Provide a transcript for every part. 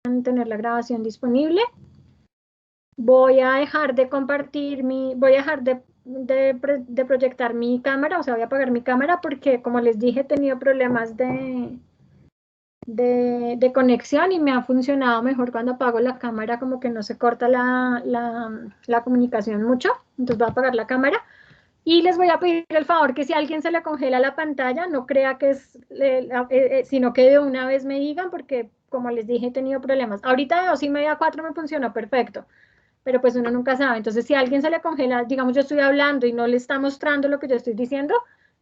tener la grabación disponible. Voy a dejar de compartir voy a dejar de proyectar mi cámara, o sea, voy a apagar mi cámara porque, como les dije, he tenido problemas de conexión y me ha funcionado mejor cuando apago la cámara, como que no se corta la comunicación mucho. Entonces voy a apagar la cámara. Y les voy a pedir el favor que si a alguien se le congela la pantalla, no crea que es, sino que de una vez me digan, porque como les dije, he tenido problemas. Ahorita de 2:30 a 4 me funcionó perfecto, pero pues uno nunca sabe. Entonces, si a alguien se le congela, digamos, yo estoy hablando y no le está mostrando lo que yo estoy diciendo,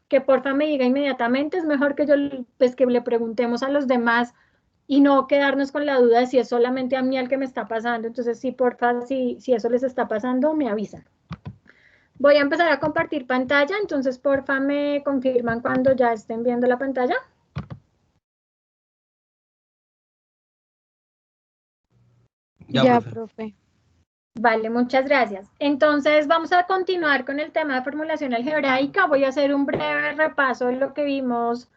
que porfa me diga inmediatamente. Es mejor que pues que le preguntemos a los demás y no quedarnos con la duda de si es solamente a mí al que me está pasando. Entonces, sí, porfa, si eso les está pasando, me avisan. Voy a empezar a compartir pantalla, entonces porfa me confirman cuando ya estén viendo la pantalla. Ya, profe. Vale, muchas gracias. Entonces vamos a continuar con el tema de formulación algebraica. Voy a hacer un breve repaso de lo que vimos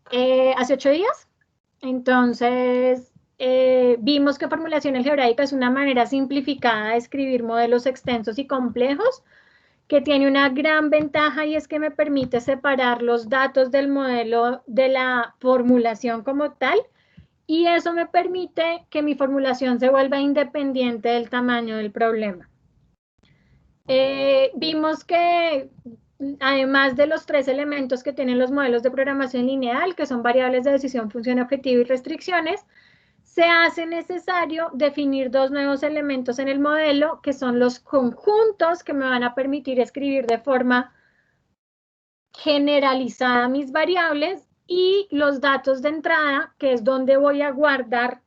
hace 8 días. Entonces, vimos que formulación algebraica es una manera simplificada de escribir modelos extensos y complejos, que tiene una gran ventaja, y es que me permite separar los datos del modelo de la formulación como tal, y eso me permite que mi formulación se vuelva independiente del tamaño del problema. Vimos que además de los 3 elementos que tienen los modelos de programación lineal, que son variables de decisión, función objetivo y restricciones, se hace necesario definir 2 nuevos elementos en el modelo, que son los conjuntos, que me van a permitir escribir de forma generalizada mis variables, y los datos de entrada, que es donde voy a guardar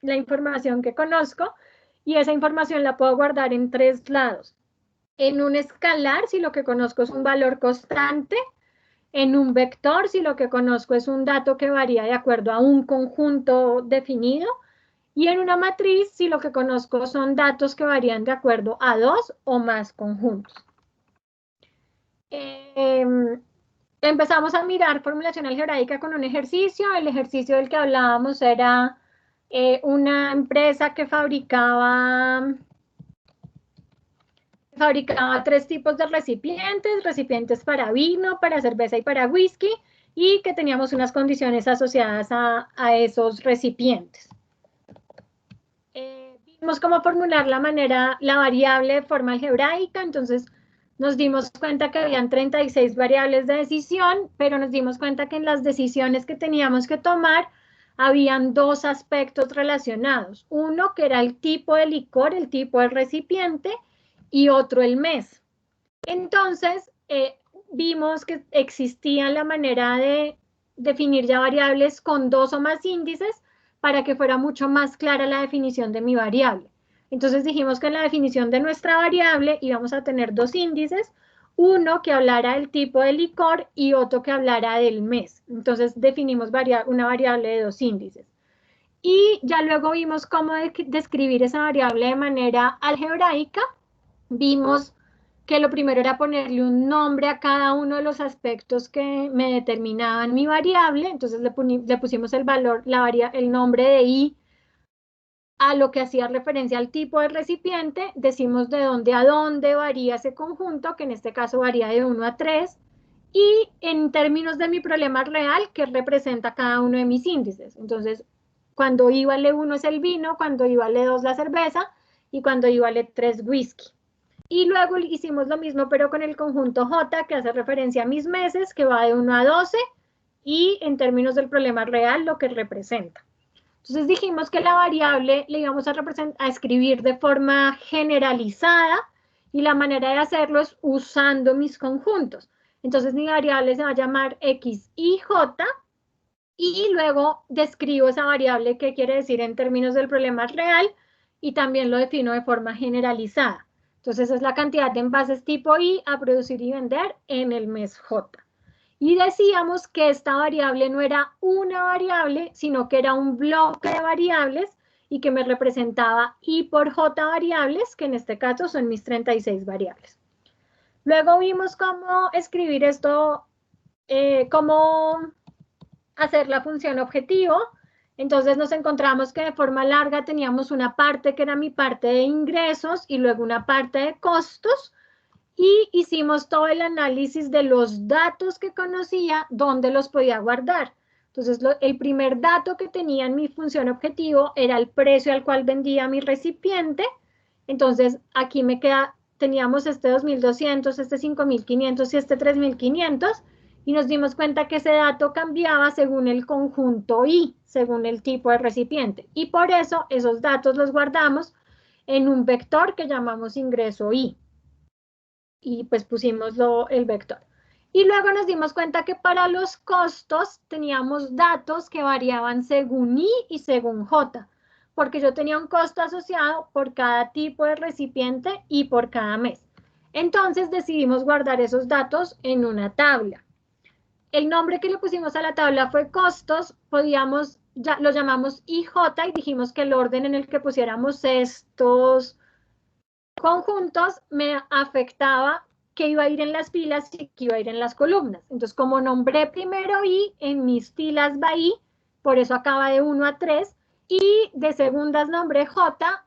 la información que conozco, y esa información la puedo guardar en 3 lados. En un escalar, si lo que conozco es un valor constante; en un vector, si lo que conozco es un dato que varía de acuerdo a un conjunto definido; y en una matriz, si lo que conozco son datos que varían de acuerdo a 2 o más conjuntos. Empezamos a mirar formulación algebraica con un ejercicio. El ejercicio del que hablábamos era una empresa que fabricaba 3 tipos de recipientes para vino, para cerveza y para whisky, y que teníamos unas condiciones asociadas a esos recipientes. Vimos cómo formular la variable de forma algebraica. Entonces nos dimos cuenta que habían 36 variables de decisión, pero nos dimos cuenta que en las decisiones que teníamos que tomar habían 2 aspectos relacionados. Uno, que era el tipo de licor, el tipo del recipiente, y otro, el mes. Entonces, vimos que existía la manera de definir ya variables con 2 o más índices, para que fuera mucho más clara la definición de mi variable. Entonces dijimos que en la definición de nuestra variable íbamos a tener 2 índices, uno que hablara del tipo de licor y otro que hablara del mes. Entonces definimos una variable de 2 índices. Y ya luego vimos cómo describir esa variable de manera algebraica. Vimos que lo primero era ponerle un nombre a cada uno de los aspectos que me determinaban mi variable. Entonces le pusimos el valor, el nombre de i a lo que hacía referencia al tipo de recipiente. Decimos de dónde a dónde varía ese conjunto, que en este caso varía de 1 a 3. Y en términos de mi problema real, que representa cada uno de mis índices. Entonces, cuando i vale 1 es el vino, cuando i vale 2 la cerveza, y cuando i vale 3 whisky. Y luego hicimos lo mismo, pero con el conjunto J, que hace referencia a mis meses, que va de 1 a 12, y en términos del problema real, lo que representa. Entonces dijimos que la variable le íbamos a escribir de forma generalizada, y la manera de hacerlo es usando mis conjuntos. Entonces mi variable se va a llamar x y j, y luego describo esa variable, qué quiere decir en términos del problema real, y también lo defino de forma generalizada. Entonces es la cantidad de envases tipo I a producir y vender en el mes J. Y decíamos que esta variable no era una variable, sino que era un bloque de variables, y que me representaba I por J variables, que en este caso son mis 36 variables. Luego vimos cómo escribir esto, cómo hacer la función objetivo, Entonces nos encontramos que de forma larga teníamos una parte que era mi parte de ingresos y luego una parte de costos, y hicimos todo el análisis de los datos que conocía, dónde los podía guardar. Entonces, el primer dato que tenía en mi función objetivo era el precio al cual vendía mi recipiente. Entonces, aquí me queda, teníamos este 2.200, este 5.500 y este 3.500, y nos dimos cuenta que ese dato cambiaba según el conjunto I, según el tipo de recipiente. Y por eso esos datos los guardamos en un vector que llamamos ingreso I. Y pues pusimos el vector. Y luego nos dimos cuenta que para los costos teníamos datos que variaban según I y según J, porque yo tenía un costo asociado por cada tipo de recipiente y por cada mes. Entonces decidimos guardar esos datos en una tabla. El nombre que le pusimos a la tabla fue costos, lo llamamos IJ y dijimos que el orden en el que pusiéramos estos conjuntos me afectaba que iba a ir en las filas y que iba a ir en las columnas. Entonces, como nombré primero I, en mis filas va I, por eso acaba de 1 a 3, y de segundas nombré J,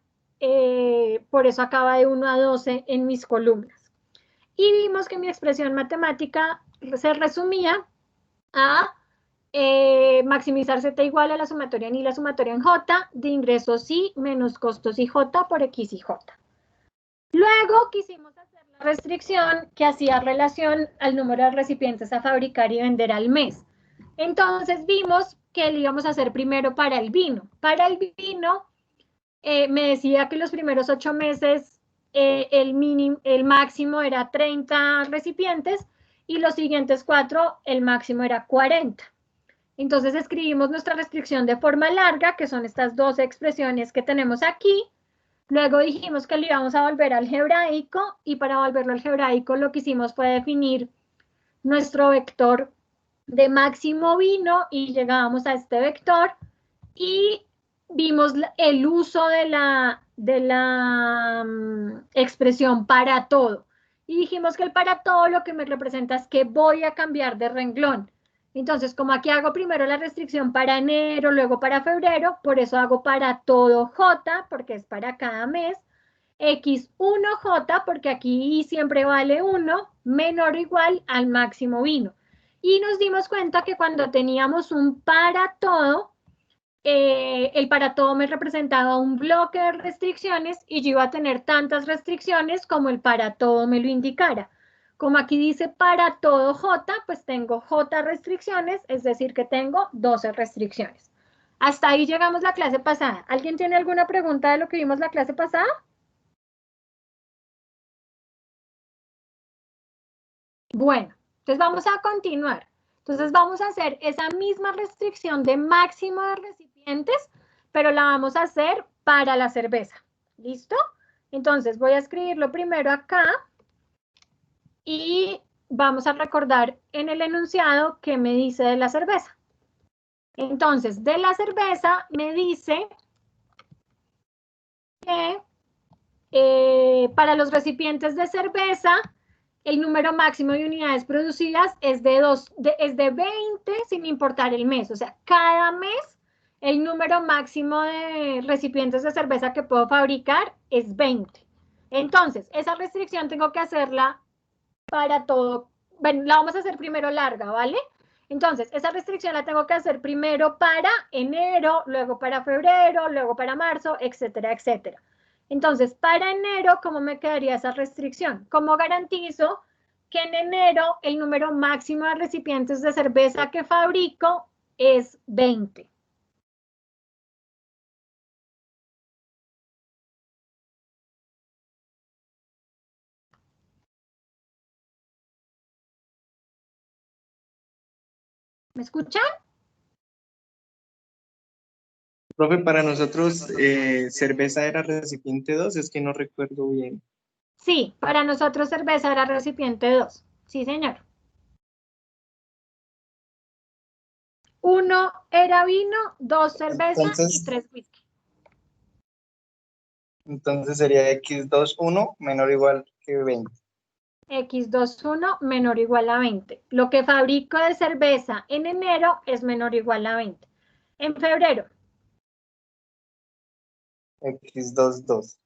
por eso acaba de 1 a 12 en mis columnas. Y vimos que mi expresión matemática se resumía a maximizar Z igual a la sumatoria en I, la sumatoria en J, de ingresos I menos costos IJ por X y J. Luego quisimos hacer la restricción que hacía relación al número de recipientes a fabricar y vender al mes. Entonces vimos que lo íbamos a hacer primero para el vino. Para el vino me decía que los primeros 8 meses el máximo era 30 recipientes y los siguientes 4 el máximo era 40. Entonces escribimos nuestra restricción de forma larga, que son estas 12 expresiones que tenemos aquí. Luego dijimos que lo íbamos a volver algebraico, y para volverlo algebraico lo que hicimos fue definir nuestro vector de máximo vino y llegábamos a este vector y vimos el uso de la expresión para todo. Y dijimos que el para todo lo que me representa es que voy a cambiar de renglón. Entonces, como aquí hago primero la restricción para enero, luego para febrero, por eso hago para todo J, porque es para cada mes, X1J, porque aquí siempre vale 1, menor o igual al máximo vino. Y nos dimos cuenta que cuando teníamos un para todo, el para todo me representaba un bloque de restricciones y yo iba a tener tantas restricciones como el para todo me lo indicara. Como aquí dice para todo J, pues tengo J restricciones, es decir que tengo 12 restricciones. Hasta ahí llegamos la clase pasada. ¿Alguien tiene alguna pregunta de lo que vimos la clase pasada? Bueno, entonces vamos a continuar. Entonces vamos a hacer esa misma restricción de máximo de recipientes, pero la vamos a hacer para la cerveza. ¿Listo? Entonces voy a escribirlo primero acá y vamos a recordar en el enunciado qué me dice de la cerveza. Entonces, de la cerveza me dice que para los recipientes de cerveza, el número máximo de unidades producidas es de 20 sin importar el mes. O sea, cada mes el número máximo de recipientes de cerveza que puedo fabricar es 20. Entonces, esa restricción tengo que hacerla para todo. Bueno, la vamos a hacer primero larga, ¿vale? Entonces, esa restricción la tengo que hacer primero para enero, luego para febrero, luego para marzo, etcétera, etcétera. Entonces, para enero, ¿cómo me quedaría esa restricción? ¿Cómo garantizo que en enero el número máximo de recipientes de cerveza que fabrico es 20? ¿Me escuchan? Profe, para nosotros cerveza era recipiente 2, es que no recuerdo bien. Sí, para nosotros cerveza era recipiente 2. Sí, señor. 1 era vino, 2 cerveza y 3 whisky. Entonces sería X21 menor o igual que 20. X21 menor o igual a 20. Lo que fabrico de cerveza en enero es menor o igual a 20. En febrero, X2, 12.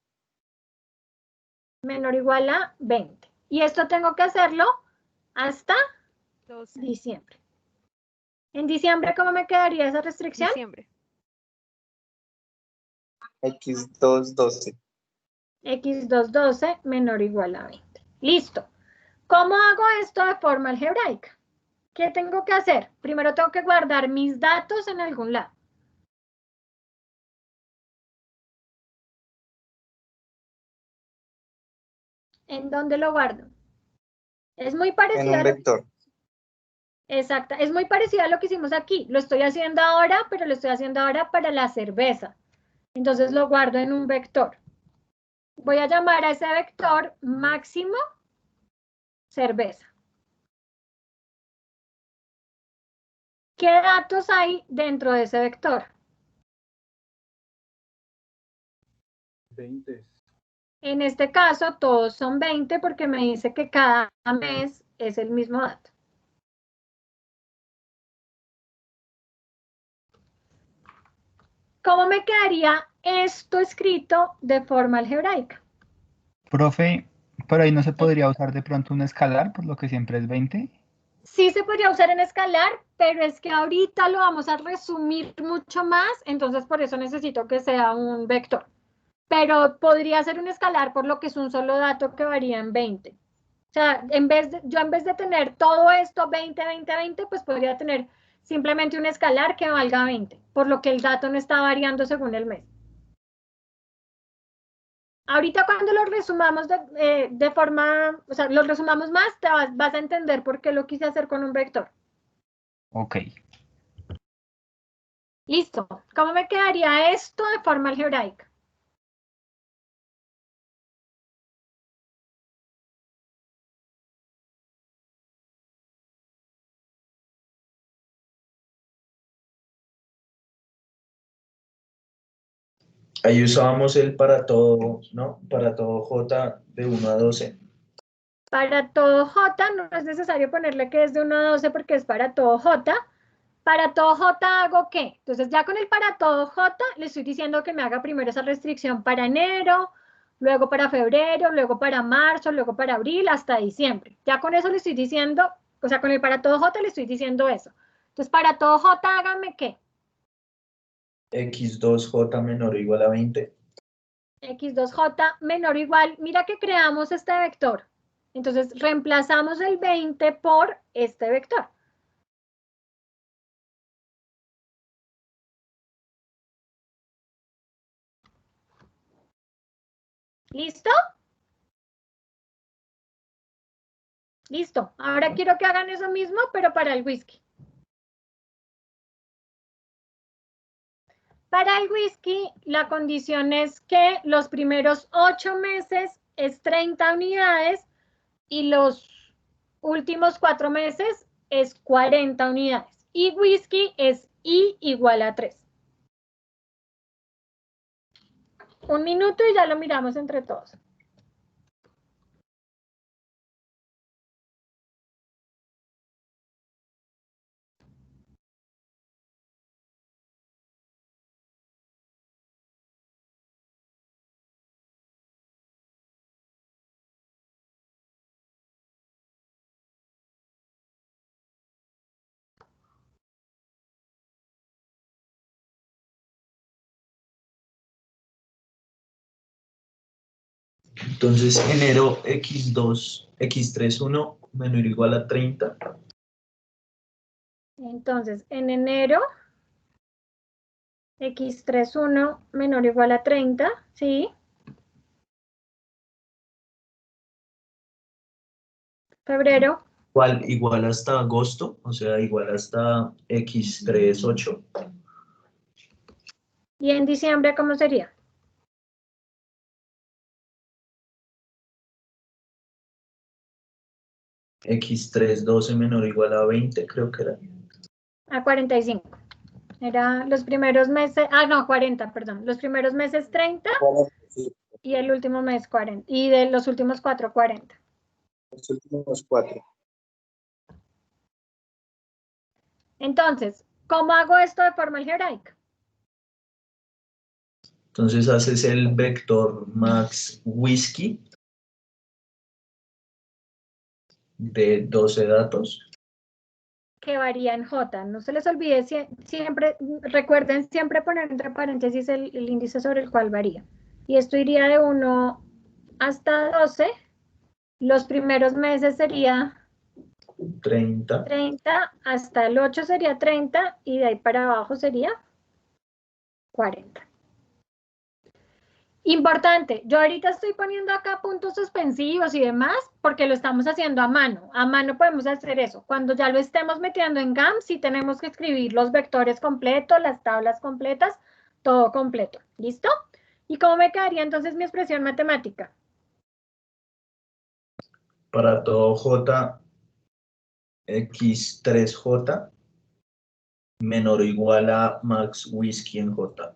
Menor o igual a 20. Y esto tengo que hacerlo hasta 12. diciembre. ¿En diciembre cómo me quedaría esa restricción? Diciembre. X2, 12. X2, 12 menor o igual a 20. Listo. ¿Cómo hago esto de forma algebraica? ¿Qué tengo que hacer? Primero tengo que guardar mis datos en algún lado. ¿En dónde lo guardo? Es muy parecido En un vector. Exacto, es muy parecido a lo que hicimos aquí. Lo estoy haciendo ahora, pero lo estoy haciendo ahora para la cerveza. Entonces lo guardo en un vector. Voy a llamar a ese vector máximo cerveza. ¿Qué datos hay dentro de ese vector? 20. En este caso, todos son 20 porque me dice que cada mes es el mismo dato. ¿Cómo me quedaría esto escrito de forma algebraica? Profe, pero ahí no se podría usar de pronto un escalar, por lo que siempre es 20. Sí se podría usar en escalar, pero es que ahorita lo vamos a resumir mucho más, entonces por eso necesito que sea un vector. Pero podría ser un escalar por lo que es un solo dato que varía en 20. O sea, yo en vez de tener todo esto 20, 20, 20, pues podría tener simplemente un escalar que valga 20, por lo que el dato no está variando según el mes. Ahorita cuando lo resumamos de forma, o sea, lo resumamos más, vas a entender por qué lo quise hacer con un vector. Ok. Listo. ¿Cómo me quedaría esto de forma algebraica? Ahí usábamos el para todo, ¿no? Para todo J de 1 a 12. Para todo J no es necesario ponerle que es de 1 a 12 porque es para todo J. Para todo J hago ¿qué? Entonces ya con el para todo J le estoy diciendo que me haga primero esa restricción para enero, luego para febrero, luego para marzo, luego para abril, hasta diciembre. Ya con eso le estoy diciendo, o sea, con el para todo J le estoy diciendo eso. Entonces para todo J hágame ¿qué? X2J menor o igual a 20. X2J menor o igual, mira que creamos este vector. Entonces reemplazamos el 20 por este vector. ¿Listo? Listo. Ahora quiero que hagan eso mismo, pero para el whisky. Para el whisky, la condición es que los primeros 8 meses es 30 unidades y los últimos 4 meses es 40 unidades. Y whisky es I igual a 3. Un minuto y ya lo miramos entre todos. Entonces, enero X2, X31 menor o igual a 30. Entonces, en enero, X31 menor o igual a 30, ¿sí? Febrero. Igual hasta agosto, o sea, igual hasta X38. ¿Y en diciembre cómo sería? X312 menor o igual a 20, creo que era. A 45. Era los primeros meses, no, 40, perdón. Los primeros meses 30 y el último mes 40. Y de los últimos 4, 40. Los últimos 4. Entonces, ¿cómo hago esto de forma algebraica? Entonces haces el vector max whisky de 12 datos. Que varía en J. No se les olvide siempre, recuerden siempre poner entre paréntesis el índice sobre el cual varía. Y esto iría de 1 hasta 12. Los primeros meses sería 30. 30, hasta el 8 sería 30 y de ahí para abajo sería 40. Importante, yo ahorita estoy poniendo acá puntos suspensivos y demás porque lo estamos haciendo a mano. A mano podemos hacer eso. Cuando ya lo estemos metiendo en GAM, sí tenemos que escribir los vectores completos, las tablas completas, todo completo. ¿Listo? ¿Y cómo me quedaría entonces mi expresión matemática? Para todo J, X3J menor o igual a max whisky en J.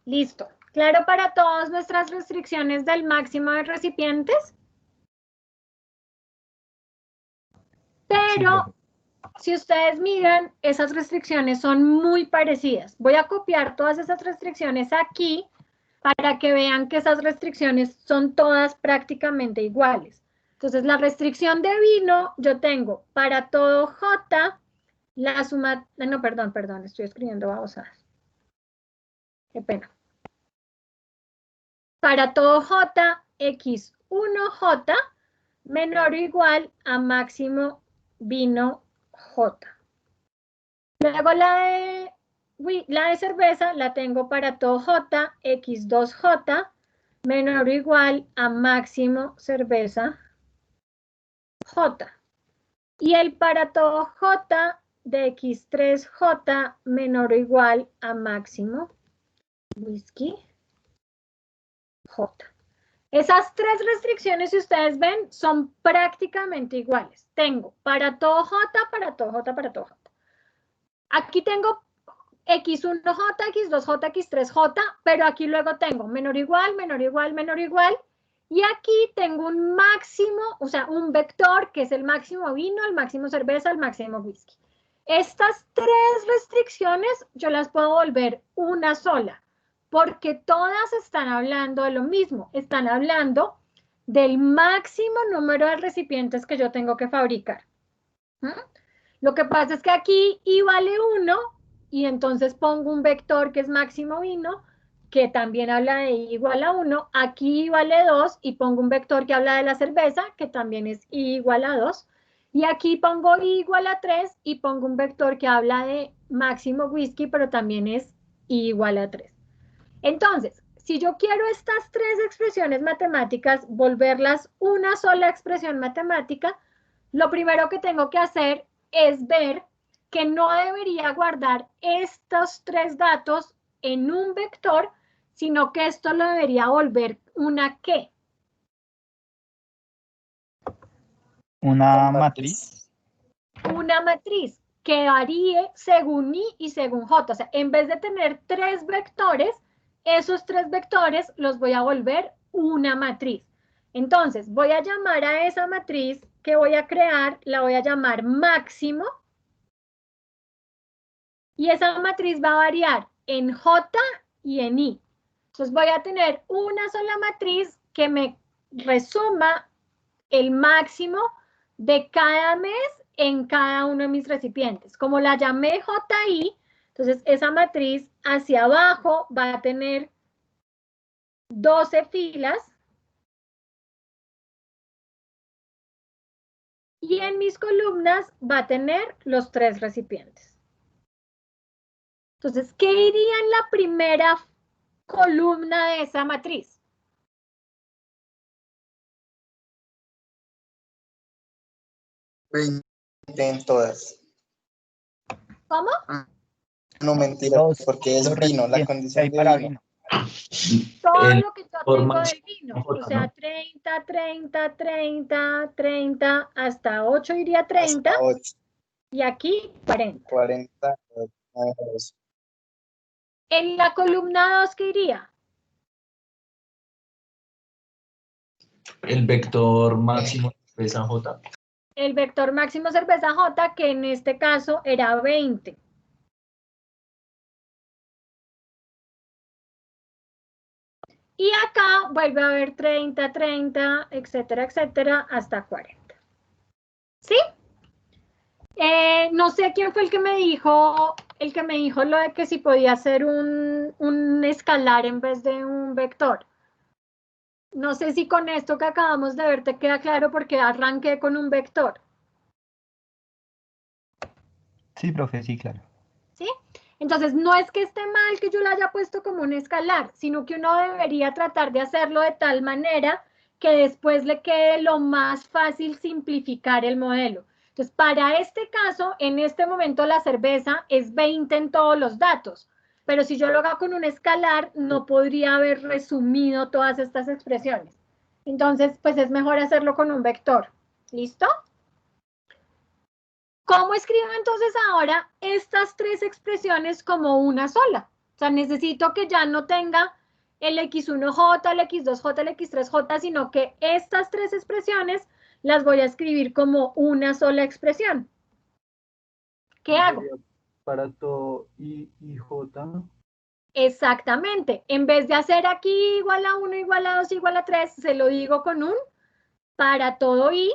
Listo. ¿Claro para todas nuestras restricciones del máximo de recipientes? Pero si ustedes miran, esas restricciones son muy parecidas. Voy a copiar todas esas restricciones aquí para que vean que esas restricciones son todas prácticamente iguales. Entonces, la restricción de vino, yo tengo para todo J, la suma, no, perdón, estoy escribiendo babosadas. Qué pena. Para todo J, X1J menor o igual a máximo vino J. Luego la de cerveza la tengo para todo J, X2J menor o igual a máximo cerveza J. Y el para todo J de X3J menor o igual a máximo whisky J. Esas tres restricciones, si ustedes ven, son prácticamente iguales. Tengo para todo J, para todo J, para todo J. Aquí tengo X1J, X2J, X3J, pero aquí luego tengo menor o igual, menor o igual, menor o igual. Y aquí tengo un máximo, o sea, un vector que es el máximo vino, el máximo cerveza, el máximo whisky. Estas tres restricciones yo las puedo volver una sola, porque todas están hablando de lo mismo, están hablando del máximo número de recipientes que yo tengo que fabricar. Lo que pasa es que aquí I vale 1 y entonces pongo un vector que es máximo vino, que también habla de I igual a 1. Aquí I vale 2 y pongo un vector que habla de la cerveza, que también es I igual a 2. Y aquí pongo I igual a 3 y pongo un vector que habla de máximo whisky, pero también es I igual a 3. Entonces, si yo quiero estas tres expresiones matemáticas, volverlas una sola expresión matemática, lo primero que tengo que hacer es ver que no debería guardar estos tres datos en un vector, sino que esto lo debería volver una ¿qué? Una matriz. Una matriz que varíe según I y según J. O sea, en vez de tener tres vectores, esos tres vectores los voy a volver una matriz. Entonces, voy a llamar a esa matriz que voy a crear, la voy a llamar máximo. Y esa matriz va a variar en J y en I. Entonces voy a tener una sola matriz que me resuma el máximo de cada mes en cada uno de mis recipientes. Como la llamé JI, entonces esa matriz hacia abajo va a tener 12 filas. Y en mis columnas va a tener los tres recipientes. Entonces, ¿qué iría en la primera columna de esa matriz? En todas. ¿Cómo? No, mentira, porque es vino, la condición de vino. Todo lo que yo tengo del vino, o sea, 30, 30, 30, 30, hasta 8 iría 30, hasta 8. Y aquí 40. 40. En la columna 2, ¿qué iría? El vector máximo de cerveza J. el vector máximo cerveza J, que en este caso era 20. Y acá vuelve a haber 30, 30, etcétera, etcétera, hasta 40. ¿Sí? No sé quién fue el que me dijo lo de que si podía hacer un escalar en vez de un vector. No sé si con esto que acabamos de ver te queda claro porque arranqué con un vector. Sí, profe, sí, claro. ¿Sí? Entonces, no es que esté mal que yo lo haya puesto como un escalar, sino que uno debería tratar de hacerlo de tal manera que después le quede lo más fácil simplificar el modelo. Entonces, para este caso, en este momento la cerveza es 20 en todos los datos, pero si yo lo hago con un escalar, no podría haber resumido todas estas expresiones. Entonces, pues es mejor hacerlo con un vector. ¿Listo? ¿Cómo escribo entonces ahora estas tres expresiones como una sola? O sea, necesito que ya no tenga el x1j, el x2j, el x3j, sino que estas tres expresiones las voy a escribir como una sola expresión. ¿Qué hago? Para todo I y J. Exactamente. En vez de hacer aquí igual a 1, igual a 2, igual a 3, se lo digo con un para todo I.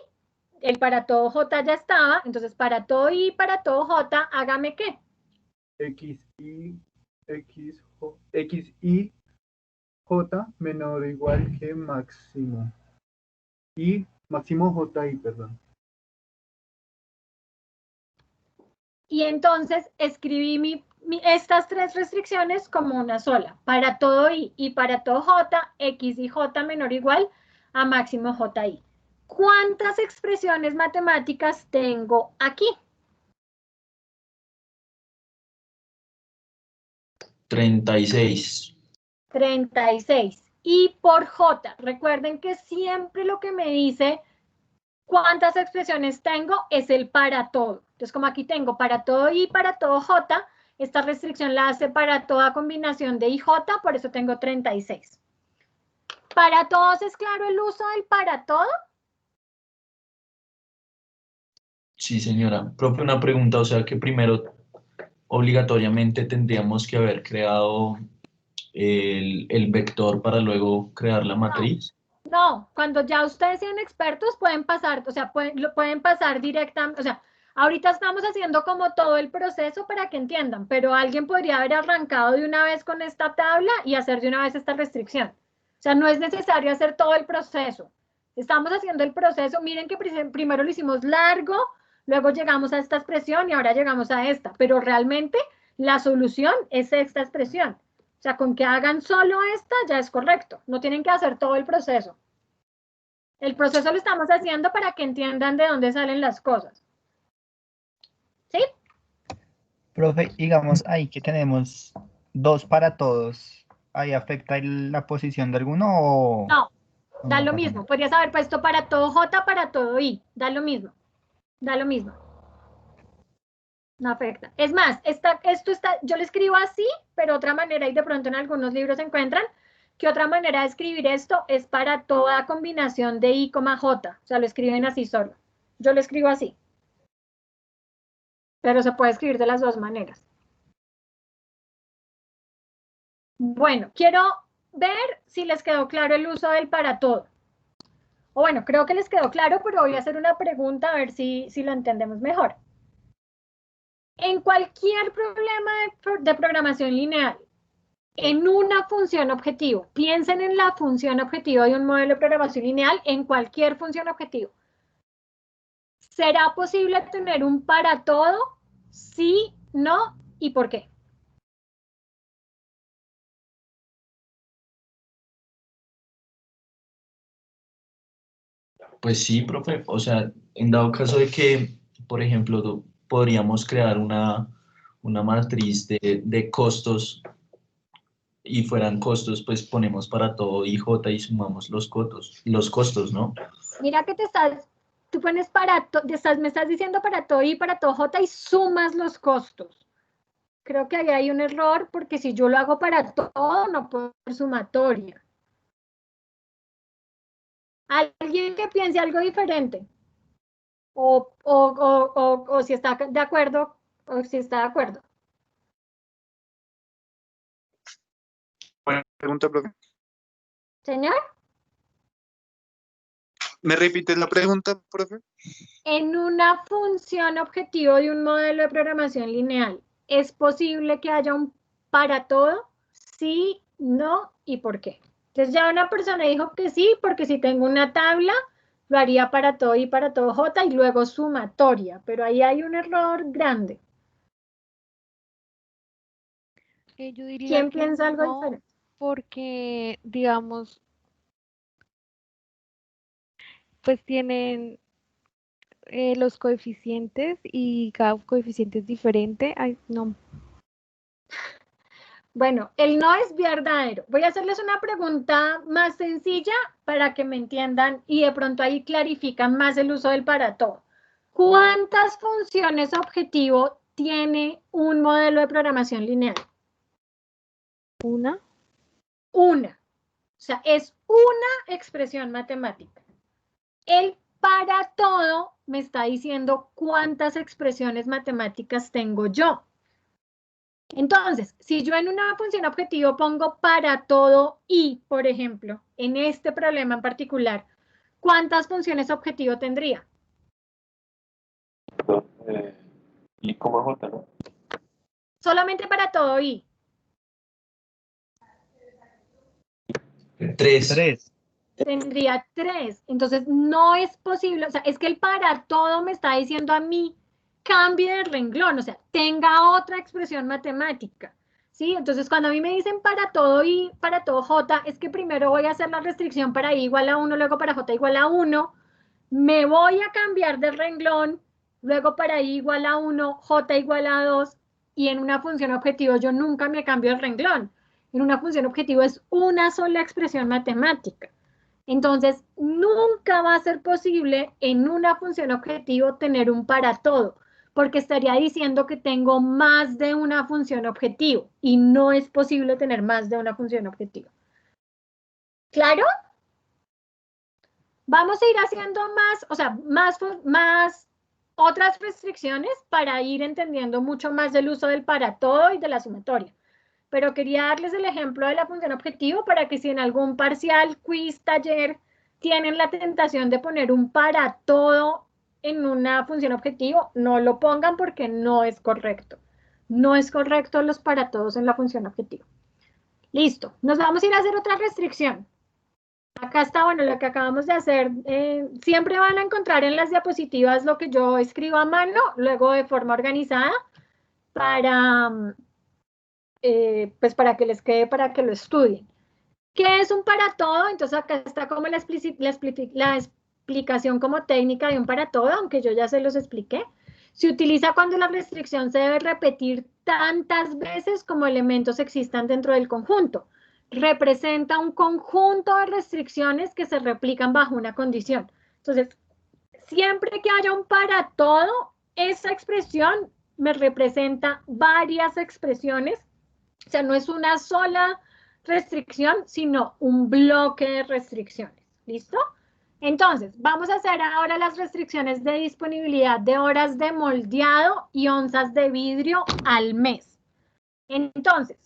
El para todo J ya estaba, entonces para todo I, para todo J, hágame ¿qué? XI, J menor o igual que máximo. Y máximo JI, perdón. Y entonces escribí estas tres restricciones como una sola. Para todo I y para todo J, X y J menor o igual a máximo JI. ¿Cuántas expresiones matemáticas tengo aquí? 36. 36. Y por J, recuerden que siempre lo que me dice cuántas expresiones tengo es el para todo. Entonces, como aquí tengo para todo I, para todo J, esta restricción la hace para toda combinación de IJ, por eso tengo 36. ¿Para todos es claro el uso del para todo? Sí, señora. Profe, una pregunta, o sea que primero obligatoriamente tendríamos que haber creado el vector para luego crear la matriz. No, cuando ya ustedes sean expertos pueden pasar, o sea, pueden pasar directamente, o sea, ahorita estamos haciendo como todo el proceso para que entiendan, pero alguien podría haber arrancado de una vez con esta tabla y hacer de una vez esta restricción. O sea, no es necesario hacer todo el proceso. Estamos haciendo el proceso, miren que primero lo hicimos largo, luego llegamos a esta expresión y ahora llegamos a esta, pero realmente la solución es esta expresión. O sea, con que hagan solo esta ya es correcto. No tienen que hacer todo el proceso. El proceso lo estamos haciendo para que entiendan de dónde salen las cosas. ¿Sí? Profe, digamos ahí que tenemos 2 para todos. ¿Ahí afecta la posición de alguno o No, o da no lo pasa mismo. nada? Podrías haber puesto para todo J, para todo I. Da lo mismo. Da lo mismo. No afecta. Es más, yo lo escribo así, pero otra manera, y de pronto en algunos libros se encuentran, que otra manera de escribir esto es para toda combinación de I, J. O sea, lo escriben así solo. Yo lo escribo así. Pero se puede escribir de las dos maneras. Bueno, quiero ver si les quedó claro el uso del para todo. O bueno, creo que les quedó claro, pero voy a hacer una pregunta a ver si lo entendemos mejor. En cualquier problema de programación lineal, en una función objetivo, piensen en la función objetivo de un modelo de programación lineal, en cualquier función objetivo. ¿Será posible tener un para todo? Sí, no, ¿y por qué? Pues sí, profe. O sea, en dado caso de que, por ejemplo, podríamos crear una matriz de costos y fueran costos, pues ponemos para todo IJ y sumamos los costos, ¿no? Mira que tú pones me estás diciendo para todo y para todo J y sumas los costos. Creo que ahí hay un error porque si yo lo hago para todo, no puedo hacer sumatoria. Alguien que piense algo diferente. o si está de acuerdo, o si está de acuerdo. Buena pregunta, profe. Señor, ¿Me repites la pregunta, profe? en una función objetivo de un modelo de programación lineal, ¿es posible que haya un para todo? Sí, no y por qué. Entonces ya una persona dijo que sí, porque si tengo una tabla, lo haría para todo y para todo J y luego sumatoria, pero ahí hay un error grande. Yo diría ¿Quién que piensa algo no, diferente? porque, digamos, pues tienen los coeficientes y cada coeficiente es diferente. Ay, no. Bueno, el no es verdadero. Voy a hacerles una pregunta más sencilla para que me entiendan y de pronto ahí clarifican más el uso del para todo. ¿Cuántas funciones objetivo tiene un modelo de programación lineal? ¿Una? Una. O sea, es una expresión matemática. El para todo me está diciendo cuántas expresiones matemáticas tengo yo. Entonces, si yo en una función objetivo pongo para todo y, por ejemplo, en este problema en particular, ¿cuántas funciones objetivo tendría? Y como J, ¿no? Solamente para todo y. 3. Tendría 3. Entonces, no es posible, o sea, es que el para todo me está diciendo a mí, cambie de renglón, o sea, tenga otra expresión matemática, ¿sí? Entonces, cuando a mí me dicen para todo y para todo J, es que primero voy a hacer la restricción para I igual a 1, luego para J igual a 1, me voy a cambiar de renglón, luego para I igual a 1, J igual a 2, y en una función objetivo yo nunca me cambio el renglón. En una función objetivo es una sola expresión matemática. Entonces, nunca va a ser posible en una función objetivo tener un para todo, porque estaría diciendo que tengo más de una función objetivo y no es posible tener más de una función objetivo. ¿Claro? Vamos a ir haciendo más, o sea, más otras restricciones para ir entendiendo mucho más del uso del para todo y de la sumatoria. Pero quería darles el ejemplo de la función objetivo para que si en algún parcial, quiz, taller, tienen la tentación de poner un para todo en una función objetivo, no lo pongan porque no es correcto. No es correcto los para todos en la función objetivo. Listo, nos vamos a ir a hacer otra restricción. Acá está, bueno, lo que acabamos de hacer. Siempre van a encontrar en las diapositivas lo que yo escribo a mano, luego de forma organizada, para, pues para que les quede, para que lo estudien. ¿Qué es un para todo? Entonces acá está como la explicación como técnica de un para todo, aunque yo ya se los expliqué. Se utiliza cuando la restricción se debe repetir tantas veces como elementos existan dentro del conjunto. Representa un conjunto de restricciones que se replican bajo una condición. Entonces, siempre que haya un para todo, esa expresión me representa varias expresiones. O sea, no es una sola restricción, sino un bloque de restricciones. ¿Listo? Entonces, vamos a hacer ahora las restricciones de disponibilidad de horas de moldeado y onzas de vidrio al mes. Entonces,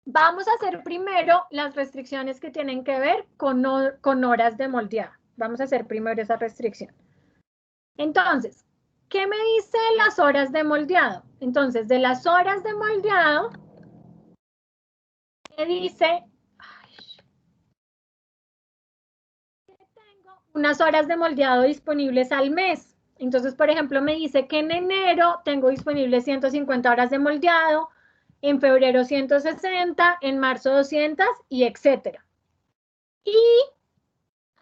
vamos a hacer primero las restricciones que tienen que ver con horas de moldeado. Vamos a hacer primero esa restricción. Entonces, ¿qué me dice las horas de moldeado? Entonces, de las horas de moldeado, me dice que tengo unas horas de moldeado disponibles al mes. Entonces, por ejemplo, me dice que en enero tengo disponibles 150 horas de moldeado, en febrero 160, en marzo 200 y etcétera. Y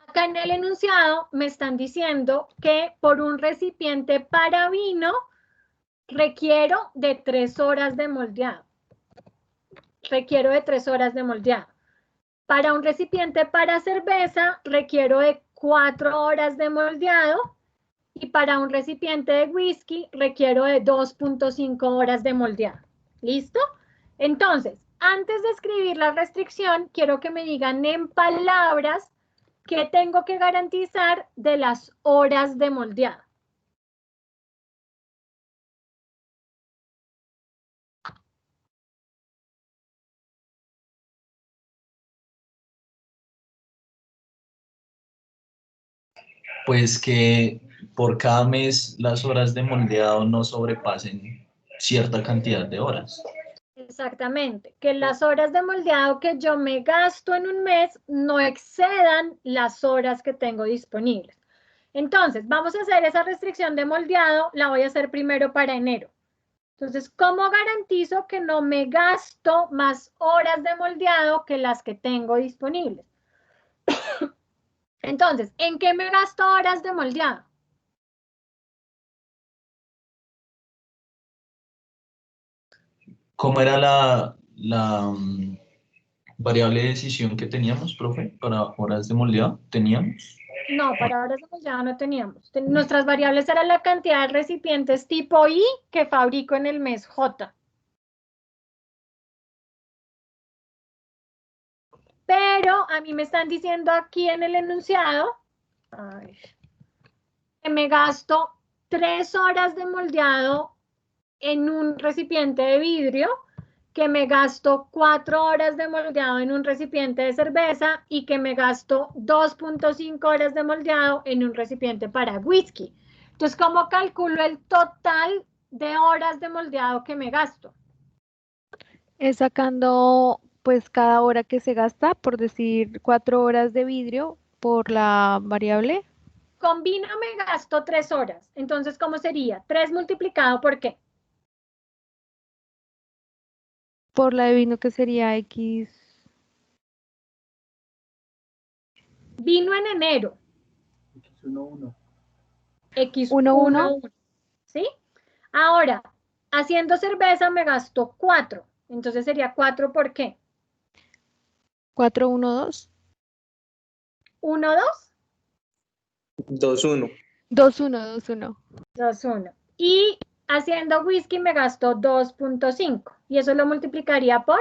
acá en el enunciado me están diciendo que por un recipiente para vino requiero de 3 horas de moldeado. Requiero de 3 horas de moldeado. Para un recipiente para cerveza requiero de 4 horas de moldeado y para un recipiente de whisky requiero de 2.5 horas de moldeado. ¿Listo? Entonces, antes de escribir la restricción, quiero que me digan en palabras qué tengo que garantizar de las horas de moldeado. Pues que por cada mes las horas de moldeado no sobrepasen cierta cantidad de horas. Exactamente, que las horas de moldeado que yo me gasto en un mes no excedan las horas que tengo disponibles. Entonces, vamos a hacer esa restricción de moldeado, la voy a hacer primero para enero. Entonces, ¿cómo garantizo que no me gasto más horas de moldeado que las que tengo disponibles? Entonces, ¿en qué me gasto horas de moldeado? ¿Cómo era la variable de decisión que teníamos, profe, para horas de moldeado? ¿Teníamos? No, para horas de moldeado no teníamos. Nuestras variables eran la cantidad de recipientes tipo I que fabrico en el mes J. Pero a mí me están diciendo aquí en el enunciado que me gasto 3 horas de moldeado en un recipiente de vidrio, que me gasto 4 horas de moldeado en un recipiente de cerveza y que me gasto 2.5 horas de moldeado en un recipiente para whisky. Entonces, ¿cómo calculo el total de horas de moldeado que me gasto? Es sacando pues cada hora que se gasta, por decir 4 horas de vidrio por la variable. Con vino me gasto 3 horas. Entonces, ¿cómo sería? 3 multiplicado por ¿qué? Por la de vino que sería X. Vino en enero. X11. X11. ¿Sí? Ahora, haciendo cerveza me gasto 4. Entonces sería 4 por ¿qué? 4, 1, 2. 1, 2. 2-1. 2, 1, 2, 1. 2, 1. Y haciendo whisky me gasto 2.5. Y eso lo multiplicaría por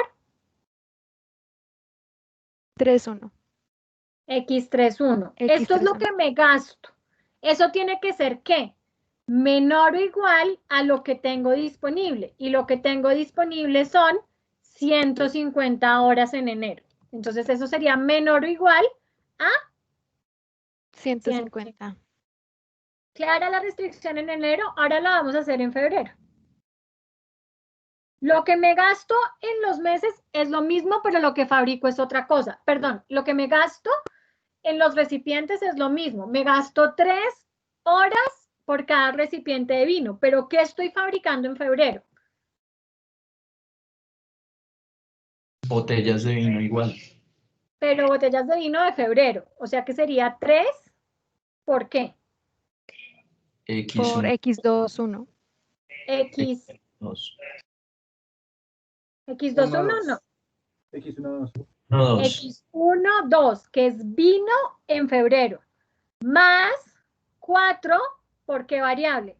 3, 1. X31. Esto es lo X31. que me gasto. Eso tiene que ser ¿qué? Menor o igual a lo que tengo disponible. Y lo que tengo disponible son 150 horas en enero. Entonces eso sería menor o igual a 150. Clara la restricción en enero, ahora la vamos a hacer en febrero. Lo que me gasto en los meses es lo mismo, pero lo que fabrico es otra cosa. Perdón, lo que me gasto en los recipientes es lo mismo. Me gasto 3 horas por cada recipiente de vino, pero ¿qué estoy fabricando en febrero? Botellas de vino igual. Pero botellas de vino de febrero, o sea que sería 3, ¿por qué? Por X1, X2, 1. X, 2. X21 no. X12. 1, 2. X1, 2, que es vino en febrero, más 4, ¿por qué variable?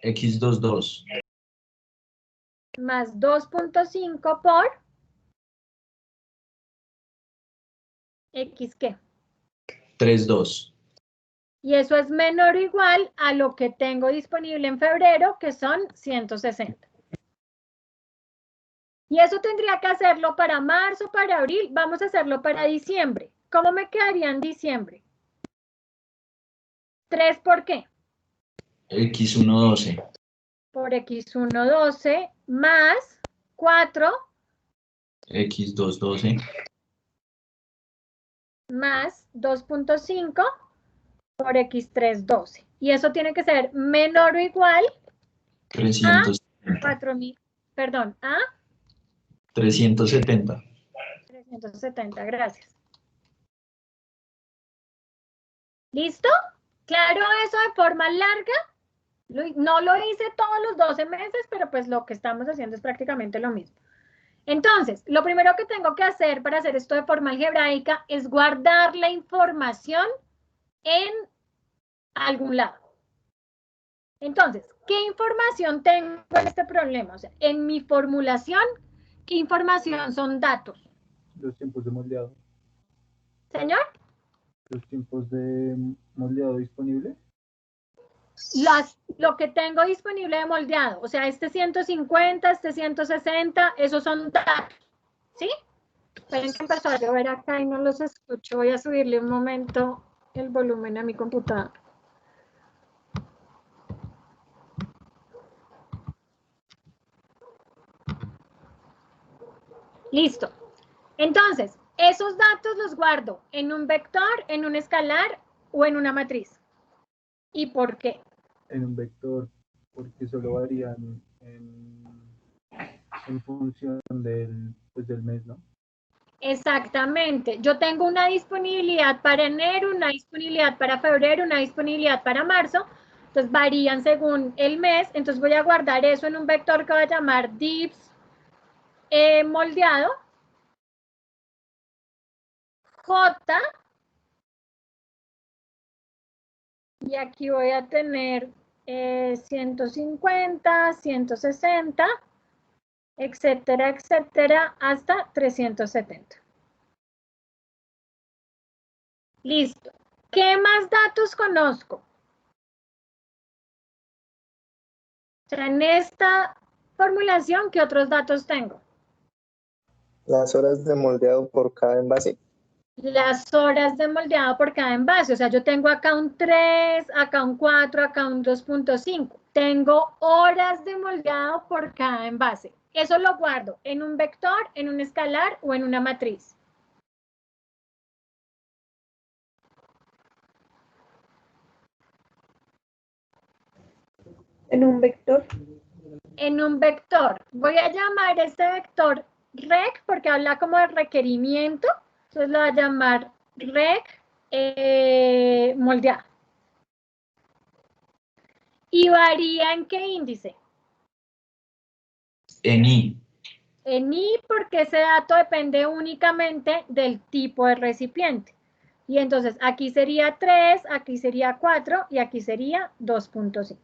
X2, 2. Más 2.5 por X, ¿qué? 3, 2. Y eso es menor o igual a lo que tengo disponible en febrero, que son 160. Y eso tendría que hacerlo para marzo, para abril. Vamos a hacerlo para diciembre. ¿Cómo me quedaría en diciembre? 3, ¿por qué? X1, 12. Por X1, 12, más 4, X2, 12. más 2.5 por X3, 12. Y eso tiene que ser menor o igual 370. 4.000, perdón, a 370. 370, gracias. ¿Listo? Claro, eso de forma larga. No lo hice todos los 12 meses, pero pues lo que estamos haciendo es prácticamente lo mismo. Entonces, lo primero que tengo que hacer para hacer esto de forma algebraica es guardar la información en algún lado. Entonces, ¿qué información tengo en este problema? O sea, en mi formulación, ¿qué información son datos? Los tiempos de moldeado. Señor, Los tiempos de moldeado disponible. lo que tengo disponible de moldeado, o sea, este 150, este 160, esos son datos, ¿sí? Esperen que empezó a llover acá y no los escucho, voy a subirle un momento el volumen a mi computador. Listo. Entonces, esos datos los guardo en un vector, en un escalar o en una matriz. ¿Y por qué? En un vector, porque solo varían en función del mes, ¿no? Exactamente. Yo tengo una disponibilidad para enero, una disponibilidad para febrero, una disponibilidad para marzo. Entonces varían según el mes. Entonces voy a guardar eso en un vector que voy a llamar divs moldeado. J. Y aquí voy a tener 150, 160, etcétera, etcétera, hasta 370. Listo. ¿Qué más datos conozco? O sea, en esta formulación, ¿qué otros datos tengo? Las horas de moldeado por cada envase. Las horas de moldeado por cada envase. O sea, yo tengo acá un 3, acá un 4, acá un 2.5. Tengo horas de moldeado por cada envase. Eso lo guardo en un vector, en un escalar o en una matriz. En un vector. En un vector. Voy a llamar este vector rec porque habla como de requerimiento. Entonces lo voy a llamar rec moldeado. ¿Y varía en qué índice? En I. En I porque ese dato depende únicamente del tipo de recipiente. Y entonces aquí sería 3, aquí sería 4 y aquí sería 2.5.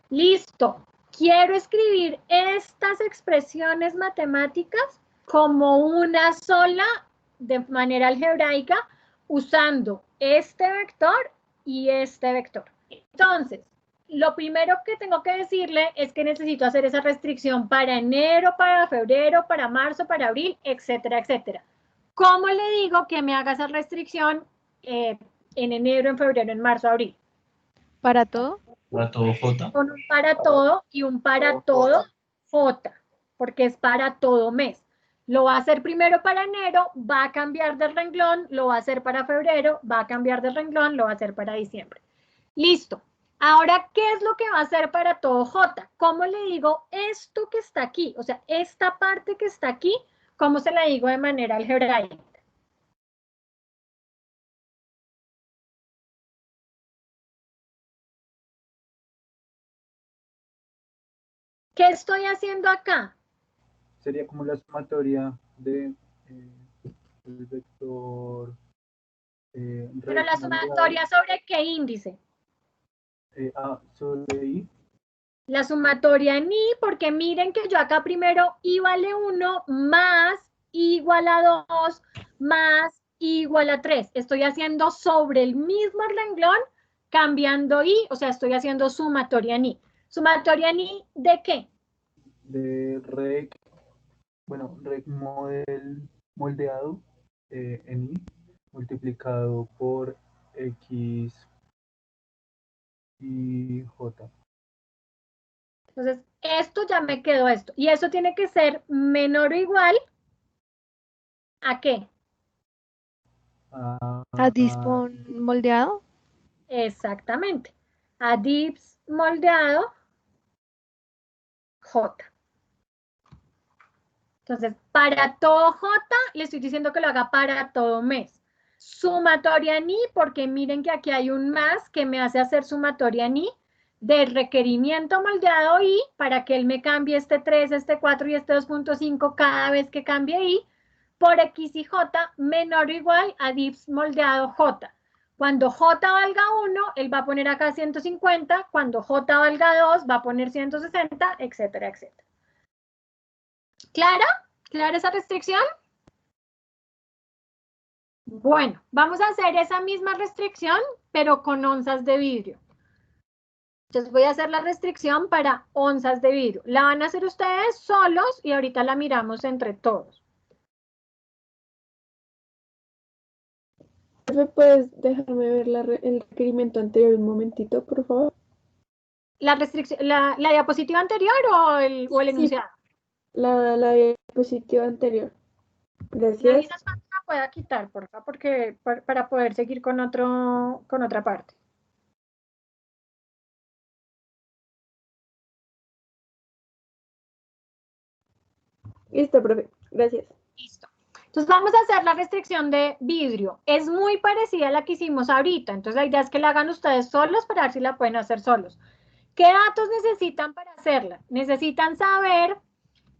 Listo. Quiero escribir estas expresiones matemáticas como una sola de manera algebraica usando este vector y este vector. Entonces, lo primero que tengo que decirle es que necesito hacer esa restricción para enero, para febrero, para marzo, para abril, etcétera, etcétera. ¿Cómo le digo que me haga esa restricción en enero, en febrero, en marzo, abril? ¿Para todo? Para todo J. Con un para todo y un para todo J, porque es para todo mes. Lo va a hacer primero para enero, va a cambiar de renglón, lo va a hacer para febrero, va a cambiar de renglón, lo va a hacer para diciembre. Listo. Ahora, ¿qué es lo que va a hacer para todo J? ¿Cómo le digo esto que está aquí? O sea, esta parte que está aquí, ¿cómo se la digo de manera algebraica? ¿Qué estoy haciendo acá? Sería como la sumatoria de el vector. Pero la sumatoria ¿sobre qué índice? Sobre I. La sumatoria en I, porque miren que yo acá primero I vale 1 más I igual a 2 más I igual a 3. Estoy haciendo sobre el mismo renglón, cambiando I, o sea, estoy haciendo sumatoria en I. ¿Sumatoria en I de qué? De rec, bueno, rec moldeado en I multiplicado por X y J. Entonces, esto ya me quedó esto. Y eso tiene que ser menor o igual ¿a qué? ¿A dispon moldeado? Exactamente. A dips moldeado J. Entonces, para todo J, le estoy diciendo que lo haga para todo mes. Sumatoria ni, porque miren que aquí hay un más que me hace hacer sumatoria ni de requerimiento moldeado I para que él me cambie este 3, este 4 y este 2.5 cada vez que cambie I por X y J menor o igual a dips moldeado J. Cuando J valga 1, él va a poner acá 150. Cuando J valga 2, va a poner 160, etcétera, etcétera. ¿Clara? ¿Clara esa restricción? Bueno, vamos a hacer esa misma restricción, pero con onzas de vidrio. Entonces voy a hacer la restricción para onzas de vidrio. La van a hacer ustedes solos y ahorita la miramos entre todos. Profe, ¿puedes dejarme ver el requerimiento anterior un momentito, por favor? ¿La restricción, la diapositiva anterior o el Sí, enunciado? la diapositiva anterior. Me Gracias. avisas cuando la pueda quitar, por favor, porque para poder seguir con otra parte. Listo, profe. Gracias. Listo. Entonces vamos a hacer la restricción de vidrio. Es muy parecida a la que hicimos ahorita. Entonces la idea es que la hagan ustedes solos para ver si la pueden hacer solos. ¿Qué datos necesitan para hacerla? Necesitan saber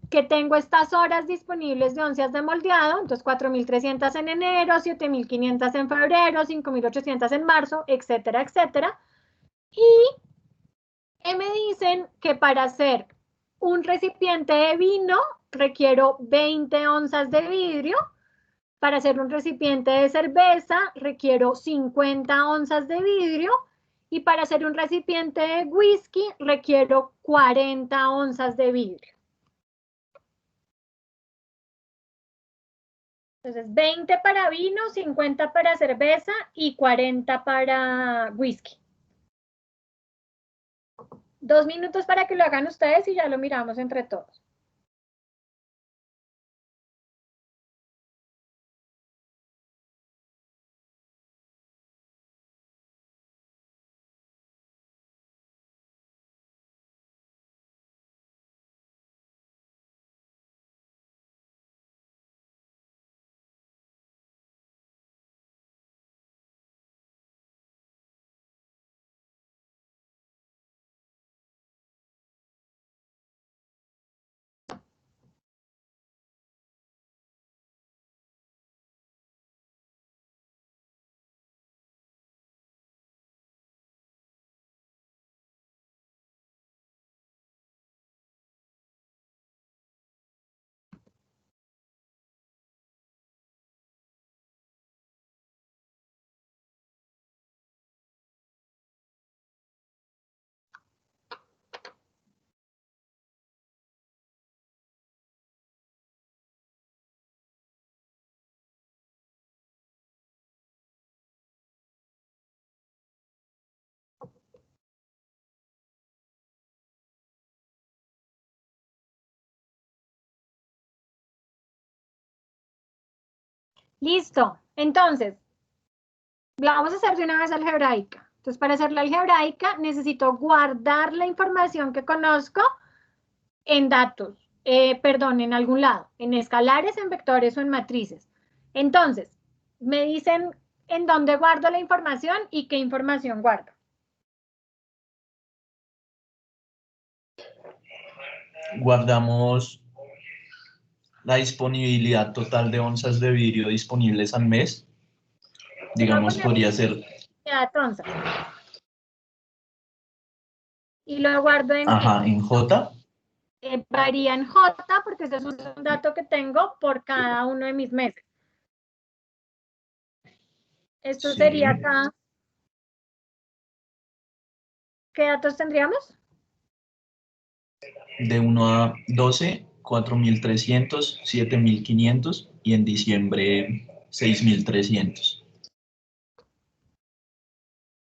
que tengo estas horas disponibles de oncias de moldeado, entonces 4.300 en enero, 7.500 en febrero, 5.800 en marzo, etcétera, etcétera. Y me dicen que para hacer un recipiente de vino requiero 20 onzas de vidrio, para hacer un recipiente de cerveza requiero 50 onzas de vidrio y para hacer un recipiente de whisky requiero 40 onzas de vidrio. Entonces, 20 para vino, 50 para cerveza y 40 para whisky. 2 minutos para que lo hagan ustedes y ya lo miramos entre todos. Listo. Entonces, la vamos a hacer de una vez algebraica. Entonces, para hacer la algebraica necesito guardar la información que conozco en datos, perdón, en algún lado, en escalares, en vectores o en matrices. Entonces, me dicen en dónde guardo la información y qué información guardo. Guardamos la disponibilidad total de onzas de vidrio disponibles al mes. Digamos, podría ser... Onzas. Y lo guardo en... Ajá, en J. Varía en J porque ese es un dato que tengo por cada uno de mis meses. Esto Sí. sería acá. ¿Qué datos tendríamos? De 1 a 12, 4.300, 7.500 y en diciembre 6.300.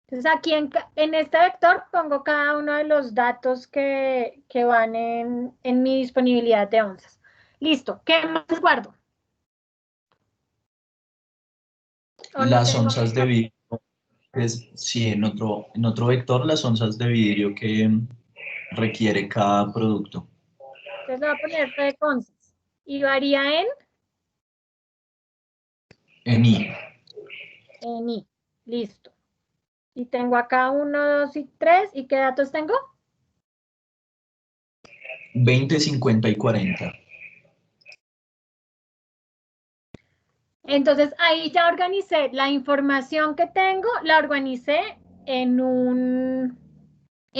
Entonces aquí en este vector pongo cada uno de los datos que van en mi disponibilidad de onzas. Listo. ¿Qué más guardo? Las onzas de vidrio, pues, sí, en otro vector, las onzas de vidrio que requiere cada producto. Entonces le voy a poner de onzas. Y varía En I. En I. Listo. Y tengo acá 1, 2 y 3. ¿Y qué datos tengo? 20, 50 y 40. Entonces ahí ya organicé la información que tengo, la organicé en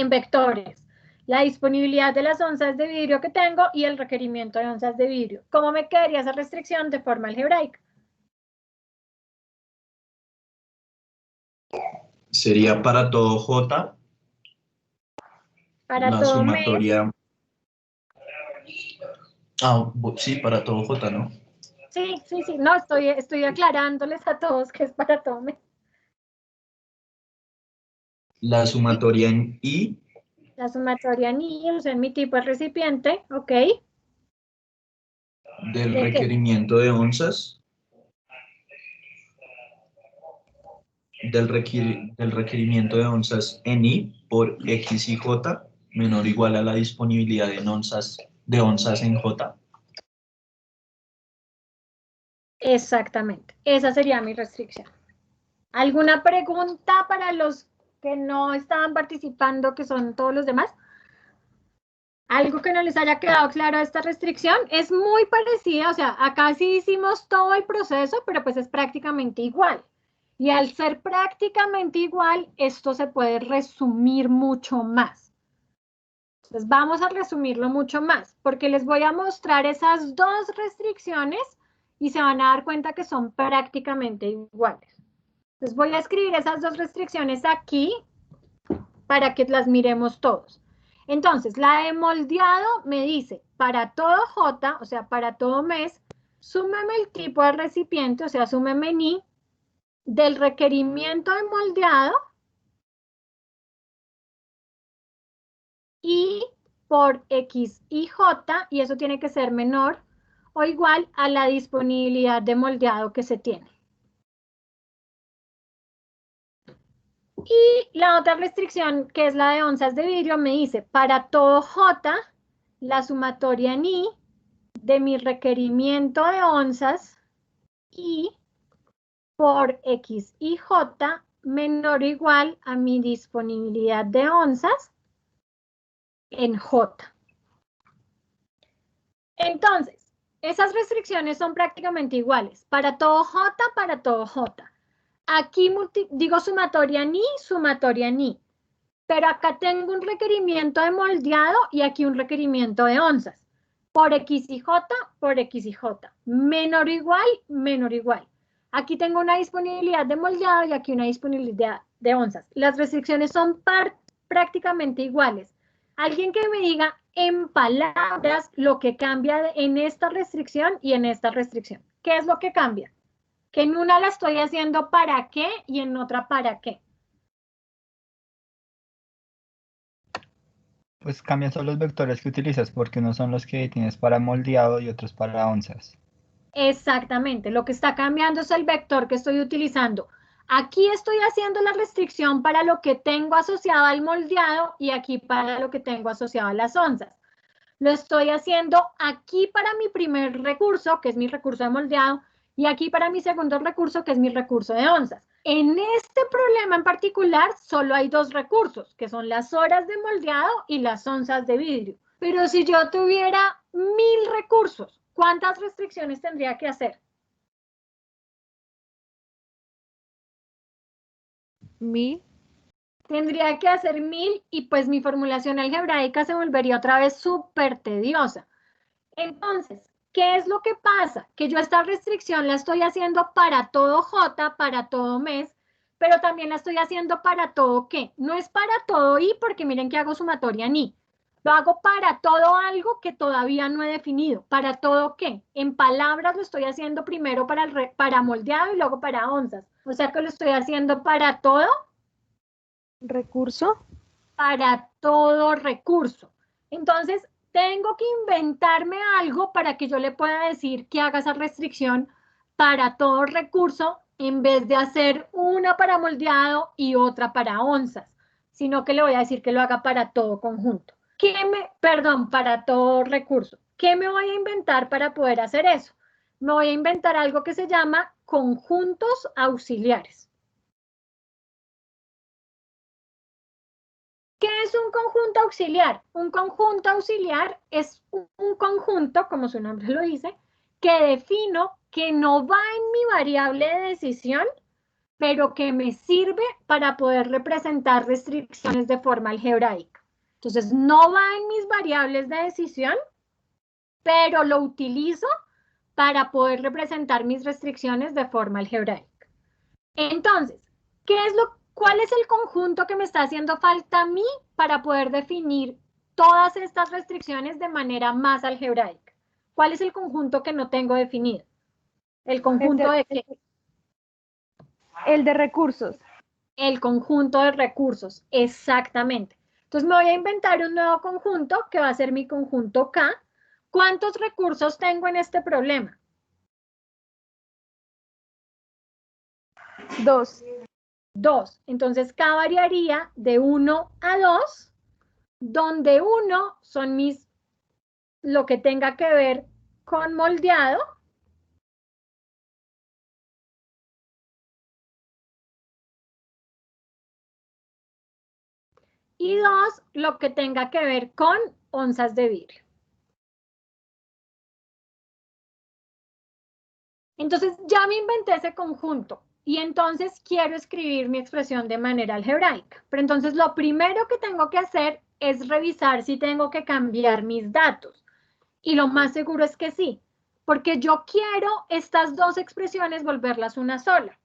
vectores. La disponibilidad de las onzas de vidrio que tengo y el requerimiento de onzas de vidrio. ¿Cómo me quedaría esa restricción de forma algebraica? Sería para todo J. Para La todo sumatoria. Ah, sí, para todo J, ¿no? Sí, no, estoy aclarándoles a todos que es para todo mes. La sumatoria en I La sumatoria en I, o sea, en mi tipo de recipiente, ¿ok? del ¿De qué? requerimiento de onzas, del requerimiento de onzas en I por X y J menor o igual a la disponibilidad de onzas en J. Exactamente, esa sería mi restricción. ¿Alguna pregunta para los que no estaban participando, que son todos los demás? ¿Algo que no les haya quedado claro de esta restricción? Es muy parecida, o sea, acá sí hicimos todo el proceso, pero pues es prácticamente igual. Y al ser prácticamente igual, esto se puede resumir mucho más. Entonces vamos a resumirlo mucho más, porque les voy a mostrar esas dos restricciones y se van a dar cuenta que son prácticamente iguales. Entonces voy a escribir esas dos restricciones aquí para que las miremos todos. Entonces, la de moldeado me dice, para todo J, o sea, para todo mes, súmeme el tipo de recipiente, o sea, súmeme ni del requerimiento de moldeado y por X y J, y eso tiene que ser menor o igual a la disponibilidad de moldeado que se tiene. Y la otra restricción, que es la de onzas de vidrio, me dice, para todo J, la sumatoria en I de mi requerimiento de onzas y por X y J menor o igual a mi disponibilidad de onzas en J. Entonces, esas restricciones son prácticamente iguales. Para todo J, para todo J. Aquí digo sumatoria ni. Pero acá tengo un requerimiento de moldeado y aquí un requerimiento de onzas. Por X y J, por X y J. Menor o igual, menor o igual. Aquí tengo una disponibilidad de moldeado y aquí una disponibilidad de onzas. Las restricciones son prácticamente iguales. Alguien que me diga en palabras lo que cambia en esta restricción y en esta restricción. ¿Qué es lo que cambia? Que en una la estoy haciendo para qué y en otra para qué. Pues cambian solo los vectores que utilizas, porque unos son los que tienes para moldeado y otros para onzas. Exactamente, lo que está cambiando es el vector que estoy utilizando. Aquí estoy haciendo la restricción para lo que tengo asociado al moldeado y aquí para lo que tengo asociado a las onzas. Lo estoy haciendo aquí para mi primer recurso, que es mi recurso de moldeado, y aquí para mi segundo recurso, que es mi recurso de onzas. En este problema en particular, solo hay dos recursos, que son las horas de moldeado y las onzas de vidrio. Pero si yo tuviera 1000 recursos, ¿cuántas restricciones tendría que hacer? 1000. Tendría que hacer 1000 y pues mi formulación algebraica se volvería otra vez súper tediosa. Entonces, ¿qué es lo que pasa? Que yo esta restricción la estoy haciendo para todo J, para todo mes, pero también la estoy haciendo para todo ¿qué? No es para todo I, porque miren que hago sumatoria en I. Lo hago para todo algo que todavía no he definido. ¿Para todo qué? En palabras lo estoy haciendo primero para moldeado y luego para onzas. O sea que lo estoy haciendo para todo. Recurso. Para todo recurso. Entonces, tengo que inventarme algo para que yo le pueda decir que haga esa restricción para todo recurso en vez de hacer una para moldeado y otra para onzas, sino que le voy a decir que lo haga para todo conjunto. Para todo recurso. ¿Qué me voy a inventar para poder hacer eso? Me voy a inventar algo que se llama conjuntos auxiliares. ¿Qué es un conjunto auxiliar? Un conjunto auxiliar es un conjunto, como su nombre lo dice, que defino que no va en mi variable de decisión, pero que me sirve para poder representar restricciones de forma algebraica. Entonces, no va en mis variables de decisión, pero lo utilizo para poder representar mis restricciones de forma algebraica. Entonces, ¿cuál es el conjunto que me está haciendo falta a mí para poder definir todas estas restricciones de manera más algebraica? ¿Cuál es el conjunto que no tengo definido? ¿El conjunto de qué? El de recursos. El conjunto de recursos, exactamente. Entonces me voy a inventar un nuevo conjunto que va a ser mi conjunto K. ¿Cuántos recursos tengo en este problema? 2. 2. Entonces K variaría de 1 a 2, donde 1 son lo que tenga que ver con moldeado. Y 2, lo que tenga que ver con onzas de vidrio. Entonces ya me inventé ese conjunto y entonces quiero escribir mi expresión de manera algebraica. Pero entonces lo primero que tengo que hacer es revisar si tengo que cambiar mis datos. Y lo más seguro es que sí, porque yo quiero estas dos expresiones volverlas una sola.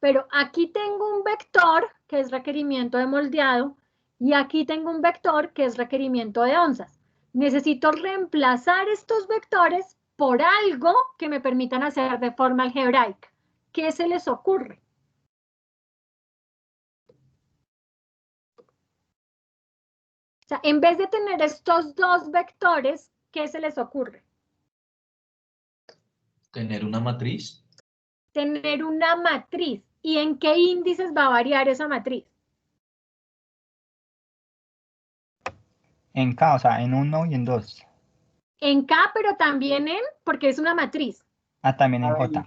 Pero aquí tengo un vector que es requerimiento de moldeado y aquí tengo un vector que es requerimiento de onzas. Necesito reemplazar estos vectores por algo que me permitan hacer de forma algebraica. ¿Qué se les ocurre? O sea, en vez de tener estos dos vectores, ¿qué se les ocurre? Tener una matriz. Tener una matriz. ¿Y en qué índices va a variar esa matriz? En K, o sea, en 1 y en 2. En K, pero también porque es una matriz. Ah, también en J.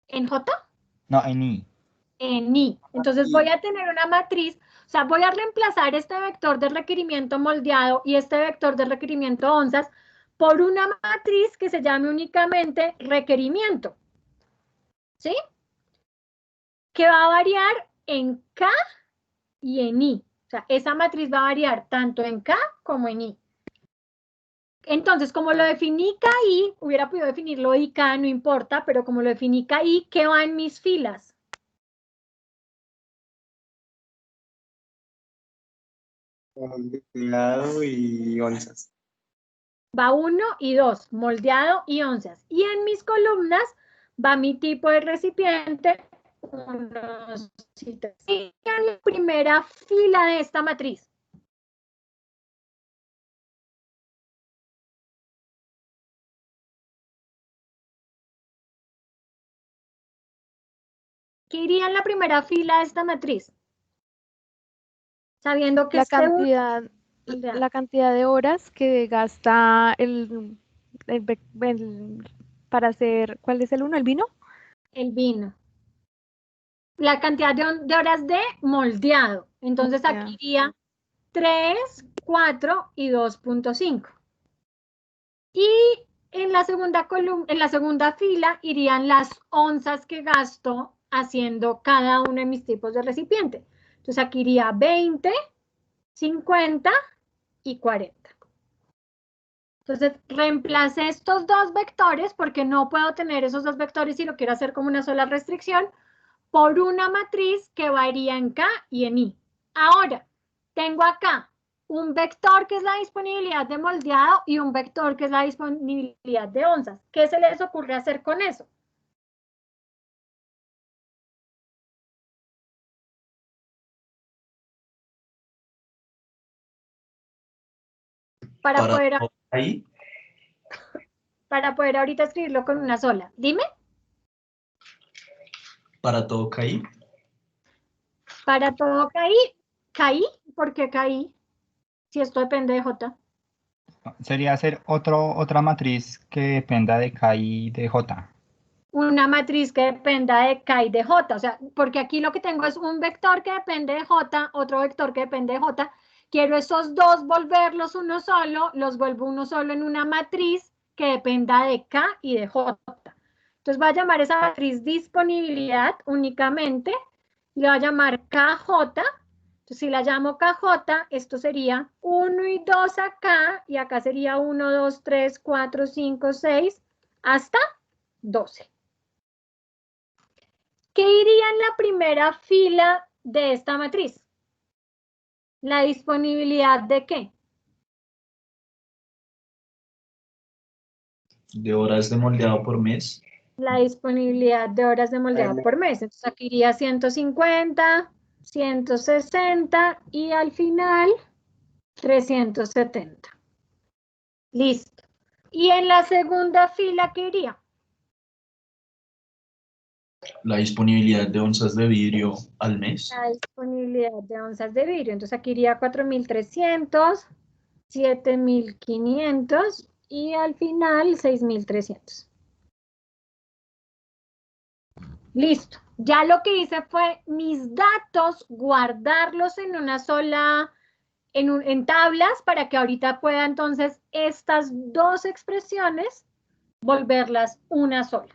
¿En J? No, en I. En I. Entonces voy a tener una matriz, o sea, voy a reemplazar este vector de requerimiento moldeado y este vector de requerimiento onzas por una matriz que se llame únicamente requerimiento. ¿Sí? Que va a variar en K y en I. O sea, esa matriz va a variar tanto en K como en I. Entonces, como lo definí KI, hubiera podido definirlo IK, no importa, pero como lo definí KI, ¿qué va en mis filas? Moldeado y onzas. Va 1 y 2, moldeado y onzas. Y en mis columnas va mi tipo de recipiente, 1, 2 y 3. Y en la primera fila de esta matriz. ¿Qué iría en la primera fila de esta matriz? Sabiendo que La cantidad de horas que gasta para hacer, ¿cuál es el uno? ¿El vino? El vino. La cantidad de horas de moldeado. Entonces aquí iría 3, 4 y 2.5. Y en la segunda columna, en la segunda fila irían las onzas que gasto haciendo cada uno de mis tipos de recipiente. Entonces aquí iría 20, 50 y 40. Entonces reemplacé estos dos vectores porque no puedo tener esos dos vectores si lo quiero hacer como una sola restricción por una matriz que varía en K y en I. Ahora, tengo acá un vector que es la disponibilidad de moldeado y un vector que es la disponibilidad de onzas. ¿Qué se les ocurre hacer con eso? Para poder ahorita escribirlo con una sola. Dime. Para todo KI. Para todo KI. ¿Por qué KI? Si esto depende de J. Sería hacer otra matriz que dependa de K y de J. Una matriz que dependa de K y de J. O sea, porque aquí lo que tengo es un vector que depende de J, otro vector que depende de J. Quiero esos dos volverlos uno solo, los vuelvo uno solo en una matriz que dependa de K y de J. Entonces voy a llamar esa matriz disponibilidad únicamente, y le voy a llamar KJ. Entonces si la llamo KJ, esto sería 1 y 2 acá, y acá sería 1, 2, 3, 4, 5, 6, hasta 12. ¿Qué iría en la primera fila de esta matriz? ¿La disponibilidad de qué? De horas de moldeado por mes. la disponibilidad de horas de moldeado por mes. Entonces aquí iría 150, 160 y al final 370. Listo. Y en la segunda fila, ¿qué iría? La disponibilidad de onzas de vidrio al mes. La disponibilidad de onzas de vidrio. Entonces aquí iría 4.300, 7.500 y al final 6.300. Listo. Ya lo que hice fue mis datos, guardarlos en una sola, en tablas para que ahorita pueda entonces estas dos expresiones volverlas una sola.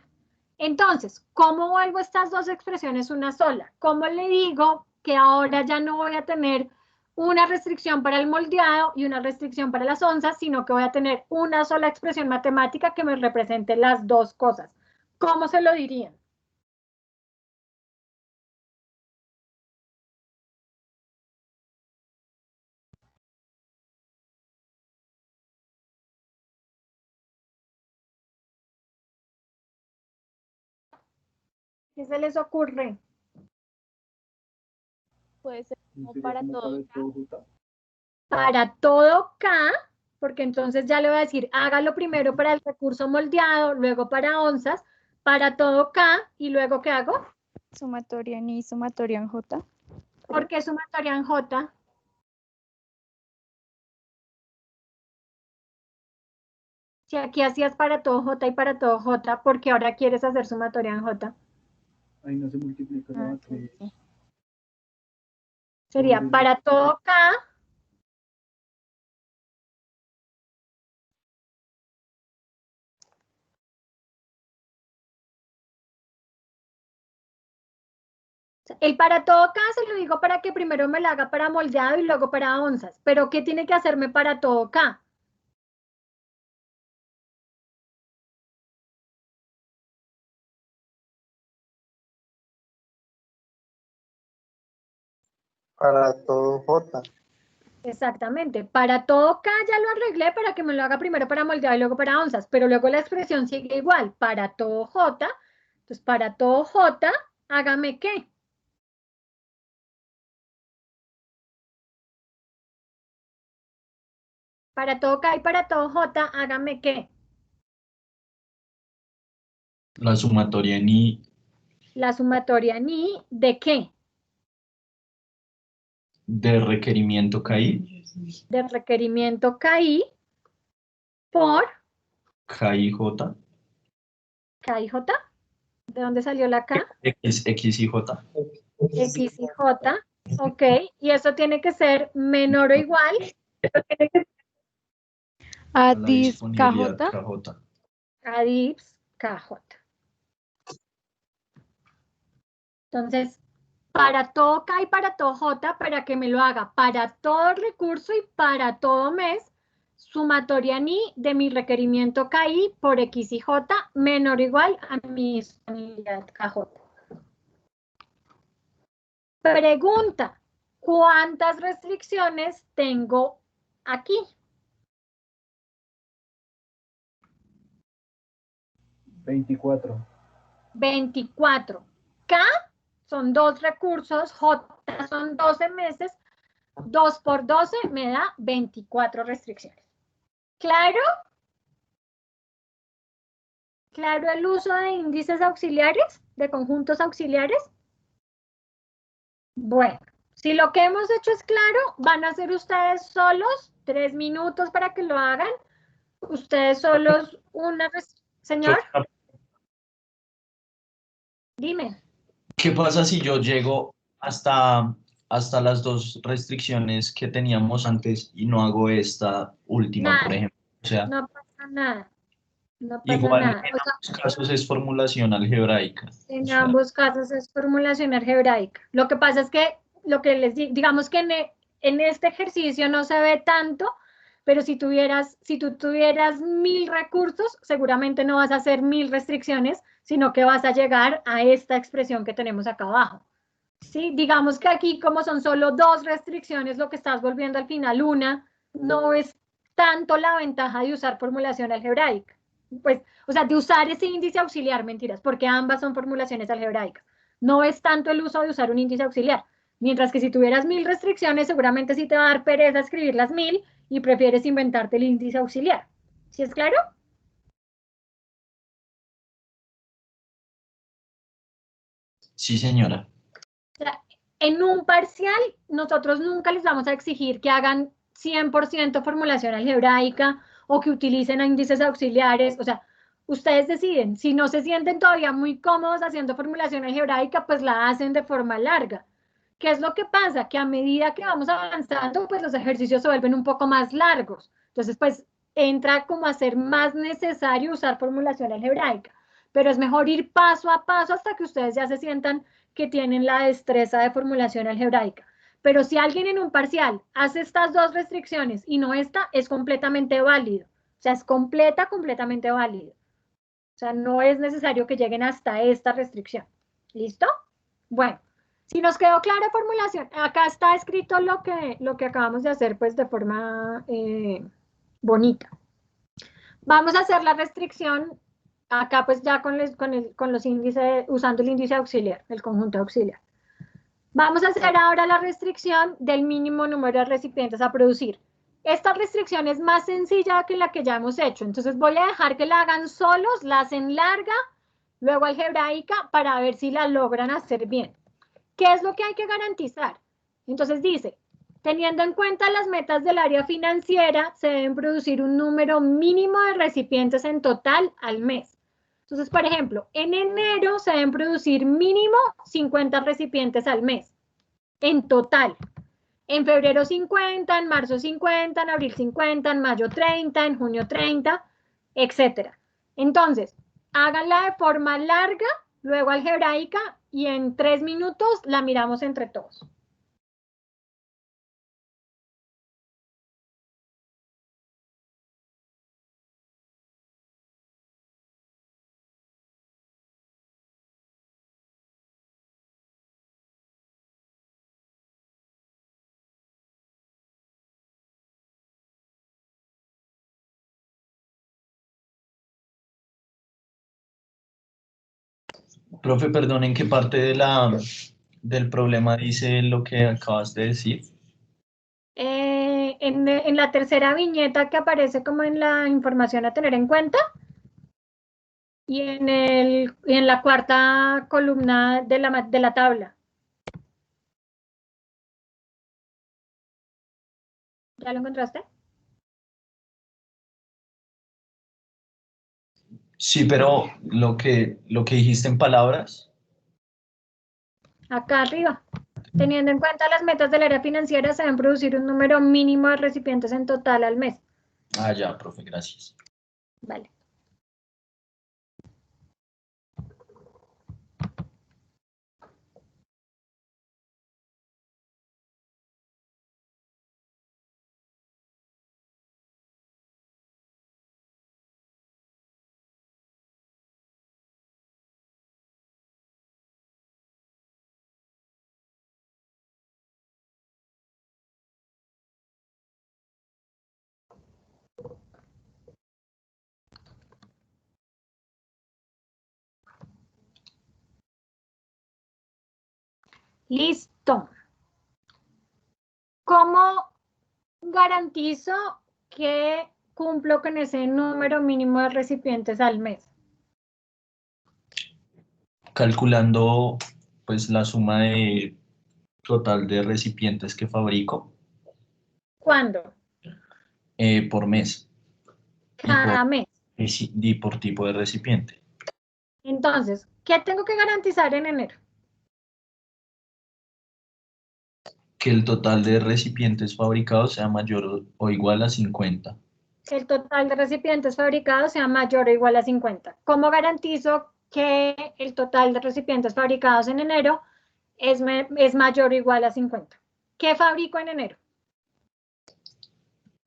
Entonces, ¿cómo vuelvo estas dos expresiones una sola? ¿Cómo le digo que ahora ya no voy a tener una restricción para el moldeado y una restricción para las onzas, sino que voy a tener una sola expresión matemática que me represente las dos cosas? ¿Cómo se lo dirían? ¿Qué se les ocurre? Puede ser ¿No como sería para como todo. para todo J? Para todo K, porque entonces ya le voy a decir, hágalo primero para el recurso moldeado, luego para onzas, para todo K, y luego ¿qué hago? Sumatoria en I, sumatoria en J. ¿Por qué sumatoria en J? Si aquí hacías para todo J y para todo J, ¿por qué ahora quieres hacer sumatoria en J? Ahí no se multiplica la Ah, matriz. sí. Sería para todo K, el para todo K se lo digo para que primero me lo haga para moldeado y luego para onzas, pero ¿qué tiene que hacerme para todo K? Para todo J. Exactamente, para todo K ya lo arreglé para que me lo haga primero para moldeado y luego para onzas, pero luego la expresión sigue igual, para todo J, entonces para todo J, hágame ¿qué? Para todo K y para todo J, hágame ¿qué? La sumatoria en I La sumatoria ni ¿de qué? de requerimiento KI, De requerimiento KI por KIJ, KIJ. ¿De dónde salió la K? X y J. X y J. Ok, y eso tiene que ser menor o igual A la Adis disponibilidad KJ. KJ. a dips KJ. Entonces, para todo K y para todo J, para que me lo haga para todo recurso y para todo mes, sumatoria ni de mi requerimiento KI por X y J menor o igual a mi disponibilidad KJ. Pregunta, ¿cuántas restricciones tengo aquí? 24. 24. K son 2 recursos, J son 12 meses, 2 por 12 me da 24 restricciones. ¿Claro? ¿Claro el uso de índices auxiliares, de conjuntos auxiliares? Bueno, si lo que hemos hecho es claro, van a ser ustedes solos 3 minutos para que lo hagan. Ustedes solos Señor, dime. ¿Qué pasa si yo llego hasta las dos restricciones que teníamos antes y no hago esta última, por Nada, ejemplo? O sea, no pasa nada. No pasa igual nada. en O sea, ambos casos es formulación algebraica. en O sea, ambos casos es formulación algebraica. Lo que pasa es que lo que les digo, digamos que en este ejercicio no se ve tanto, pero si tú tuvieras 1000 recursos, seguramente no vas a hacer 1000 restricciones, sino que vas a llegar a esta expresión que tenemos acá abajo. ¿Sí? Digamos que aquí, como son solo 2 restricciones, lo que estás volviendo al final no es tanto la ventaja de usar formulación algebraica. Pues, o sea, de usar ese índice auxiliar, mentiras, porque ambas son formulaciones algebraicas. No es tanto el uso de usar un índice auxiliar. Mientras que si tuvieras 1000 restricciones, seguramente sí te va a dar pereza escribir las 1000 y prefieres inventarte el índice auxiliar. ¿Sí es claro? Sí, señora. O sea, en un parcial, nosotros nunca les vamos a exigir que hagan 100% formulación algebraica o que utilicen índices auxiliares. O sea, ustedes deciden. Si no se sienten todavía muy cómodos haciendo formulación algebraica, pues la hacen de forma larga. ¿Qué es lo que pasa? Que a medida que vamos avanzando, pues los ejercicios se vuelven un poco más largos. Entonces, pues entra como a ser más necesario usar formulación algebraica. Pero es mejor ir paso a paso hasta que ustedes ya se sientan que tienen la destreza de formulación algebraica. Pero si alguien en un parcial hace estas dos restricciones y no esta, es completamente válido. O sea, es completamente válido. O sea, no es necesario que lleguen hasta esta restricción. ¿Listo? Bueno. Si nos quedó clara formulación, acá está escrito lo que acabamos de hacer, pues de forma bonita. Vamos a hacer la restricción, acá pues ya con los índices, usando el índice auxiliar, el conjunto auxiliar. Vamos a hacer ahora la restricción del mínimo número de recipientes a producir. Esta restricción es más sencilla que la que ya hemos hecho, entonces voy a dejar que la hagan solos, la hacen larga, luego algebraica, para ver si la logran hacer bien. ¿Qué es lo que hay que garantizar? Entonces dice, teniendo en cuenta las metas del área financiera, se deben producir un número mínimo de recipientes en total al mes. Entonces, por ejemplo, en enero se deben producir mínimo 50 recipientes al mes, en total. En febrero 50, en marzo 50, en abril 50, en mayo 30, en junio 30, etc. Entonces, háganla de forma larga, luego algebraica, y en 3 minutos la miramos entre todos. Profe, perdón, ¿en qué parte del problema dice lo que acabas de decir? En la tercera viñeta que aparece como en la información a tener en cuenta y en la cuarta columna de la tabla. ¿Ya lo encontraste? Sí, pero lo que dijiste en palabras. Acá arriba. Teniendo en cuenta las metas del área financiera, se deben producir un número mínimo de recipientes en total al mes. Ah, ya, profe, gracias. Vale. Listo. ¿Cómo garantizo que cumplo con ese número mínimo de recipientes al mes? Calculando pues la suma de total de recipientes que fabrico ¿Cuándo? por mes Cada mes. y por tipo de recipiente. Entonces, ¿qué tengo que garantizar en enero? Que el total de recipientes fabricados sea mayor o igual a 50. Que el total de recipientes fabricados sea mayor o igual a 50. ¿Cómo garantizo que el total de recipientes fabricados en enero es mayor o igual a 50? ¿Qué fabrico en enero?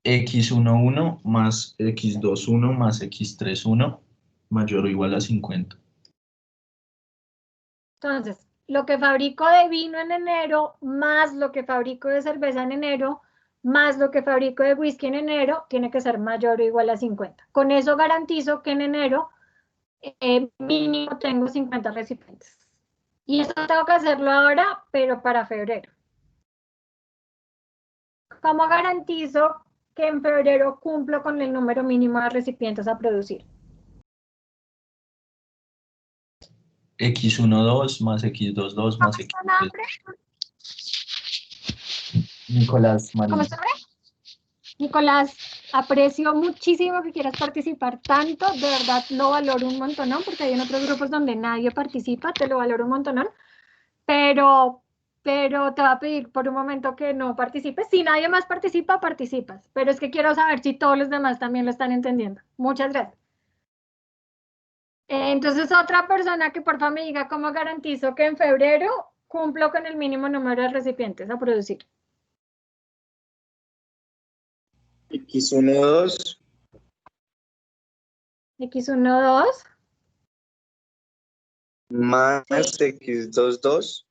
X11 más X21 más X31 mayor o igual a 50. Entonces, lo que fabrico de vino en enero, más lo que fabrico de cerveza en enero, más lo que fabrico de whisky en enero, tiene que ser mayor o igual a 50. Con eso garantizo que en enero mínimo tengo 50 recipientes. Y esto tengo que hacerlo ahora, pero para febrero. ¿Cómo garantizo que en febrero cumplo con el número mínimo de recipientes a producir? X12 más X22 más ¿Cómo está el nombre? Nicolás ¿Cómo Marín. está el nombre? Nicolás, aprecio muchísimo que quieras participar tanto, de verdad lo valoro un montón, porque hay en otros grupos donde nadie participa, te lo valoro un montón, pero te voy a pedir por un momento que no participes. Si nadie más participa, participas, pero es que quiero saber si todos los demás también lo están entendiendo. Muchas gracias. Entonces, otra persona que por favor me diga cómo garantizo que en febrero cumplo con el mínimo número de recipientes a producir. X12 X12 más X22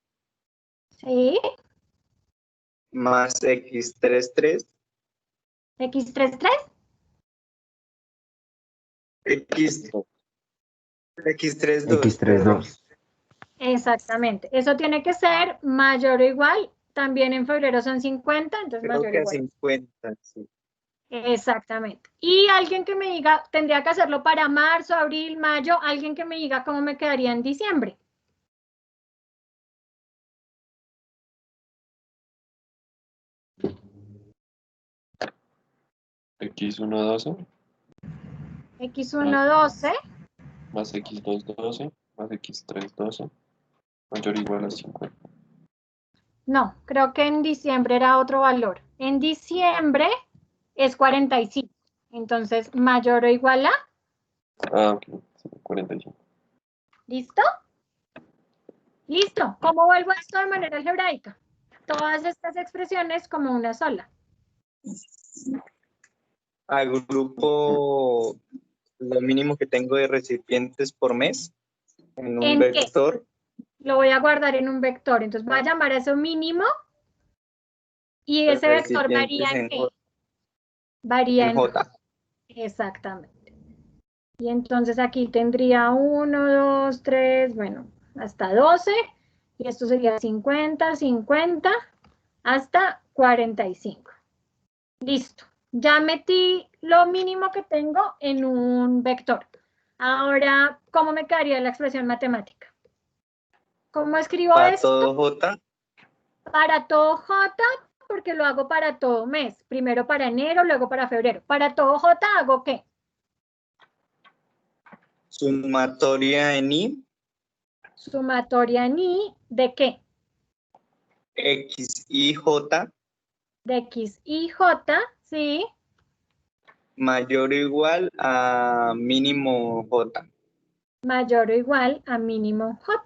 sí, más X33 X33 X32. X32. exactamente. Eso tiene que ser mayor o igual. También en febrero son 50, entonces Creo mayor o que a igual. 50, sí. Exactamente. Y alguien que me diga, tendría que hacerlo para marzo, abril, mayo, alguien que me diga cómo me quedaría en diciembre. X112 X112, más X212 más X312 mayor o igual a 50. no, creo que en diciembre era otro valor. En diciembre es 45. Entonces, mayor o igual a, Ah, ok, sí, 45. ¿listo? Listo. ¿Cómo vuelvo a esto de manera algebraica? Todas estas expresiones como una sola. Agrupo lo mínimo que tengo de recipientes por mes en un ¿En qué? vector. Lo voy a guardar en un vector. Entonces voy a llamar a eso mínimo y ese vector varía en qué? Varía en J. Exactamente. Y entonces aquí tendría 1, 2, 3, bueno, hasta 12. Y esto sería 50, 50, hasta 45. Listo. Ya metí lo mínimo que tengo en un vector. Ahora, ¿cómo me quedaría la expresión matemática? ¿Cómo escribo Para esto? todo J, Para todo J, porque lo hago para todo mes. Primero para enero, luego para febrero. Para todo J, ¿hago qué? sumatoria en I, Sumatoria en I, ¿de qué? X y J De X y J, ¿sí? mayor o igual a mínimo J. Mayor o igual a mínimo J.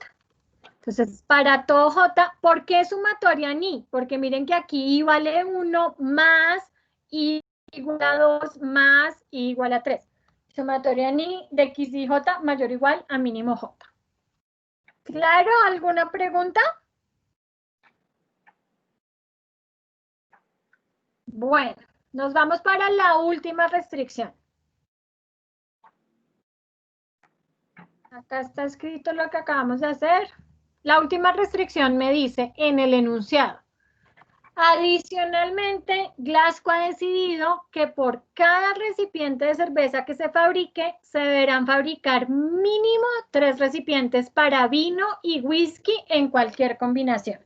Entonces, para todo J, ¿por qué sumatoria en I? Porque miren que aquí I vale 1 más I igual a 2 más I igual a 3. Sumatoria en I de X y J mayor o igual a mínimo J. ¿Claro? ¿Alguna pregunta? Bueno, nos vamos para la última restricción. Acá está escrito lo que acabamos de hacer. La última restricción me dice en el enunciado. Adicionalmente, Glasgow ha decidido que por cada recipiente de cerveza que se fabrique, se deberán fabricar mínimo 3 recipientes para vino y whisky en cualquier combinación.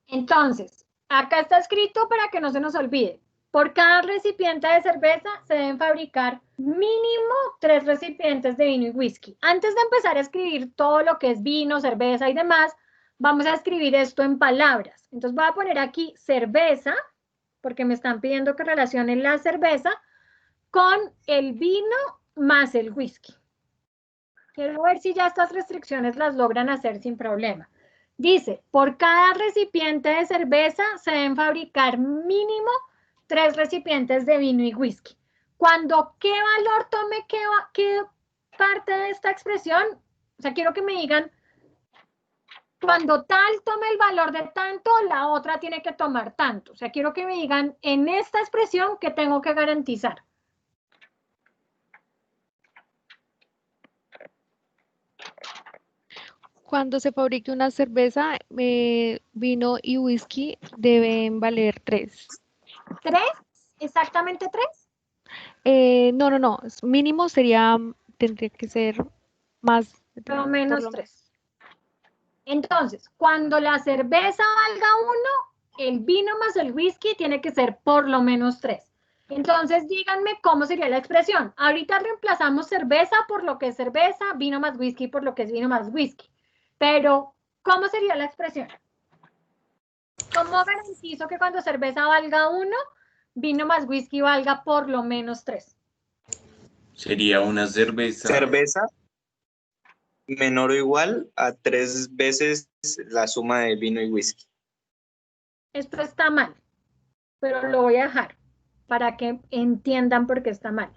Entonces, acá está escrito para que no se nos olvide. Por cada recipiente de cerveza se deben fabricar mínimo 3 recipientes de vino y whisky. Antes de empezar a escribir todo lo que es vino, cerveza y demás, vamos a escribir esto en palabras. Entonces voy a poner aquí cerveza, porque me están pidiendo que relacionen la cerveza con el vino más el whisky. Quiero ver si ya estas restricciones las logran hacer sin problema. Dice, por cada recipiente de cerveza se deben fabricar mínimo 3 recipientes de vino y whisky. Cuando qué valor tome qué parte de esta expresión, o sea, quiero que me digan, cuando tal tome el valor de tanto, la otra tiene que tomar tanto. O sea, quiero que me digan en esta expresión qué tengo que garantizar. Cuando se fabrique una cerveza, vino y whisky deben valer 3. ¿3? ¿Exactamente 3? No. Mínimo tendría que ser más. Por lo por menos lo- 3. Entonces, cuando la cerveza valga 1, el vino más el whisky tiene que ser por lo menos 3. Entonces, díganme cómo sería la expresión. Ahorita reemplazamos cerveza por lo que es cerveza, vino más whisky por lo que es vino más whisky. Pero, ¿cómo sería la expresión? ¿Cómo garantizo que cuando cerveza valga 1, vino más whisky valga por lo menos 3? Sería una cerveza. Cerveza menor o igual a 3 veces la suma de vino y whisky. Esto está mal, pero lo voy a dejar para que entiendan por qué está mal.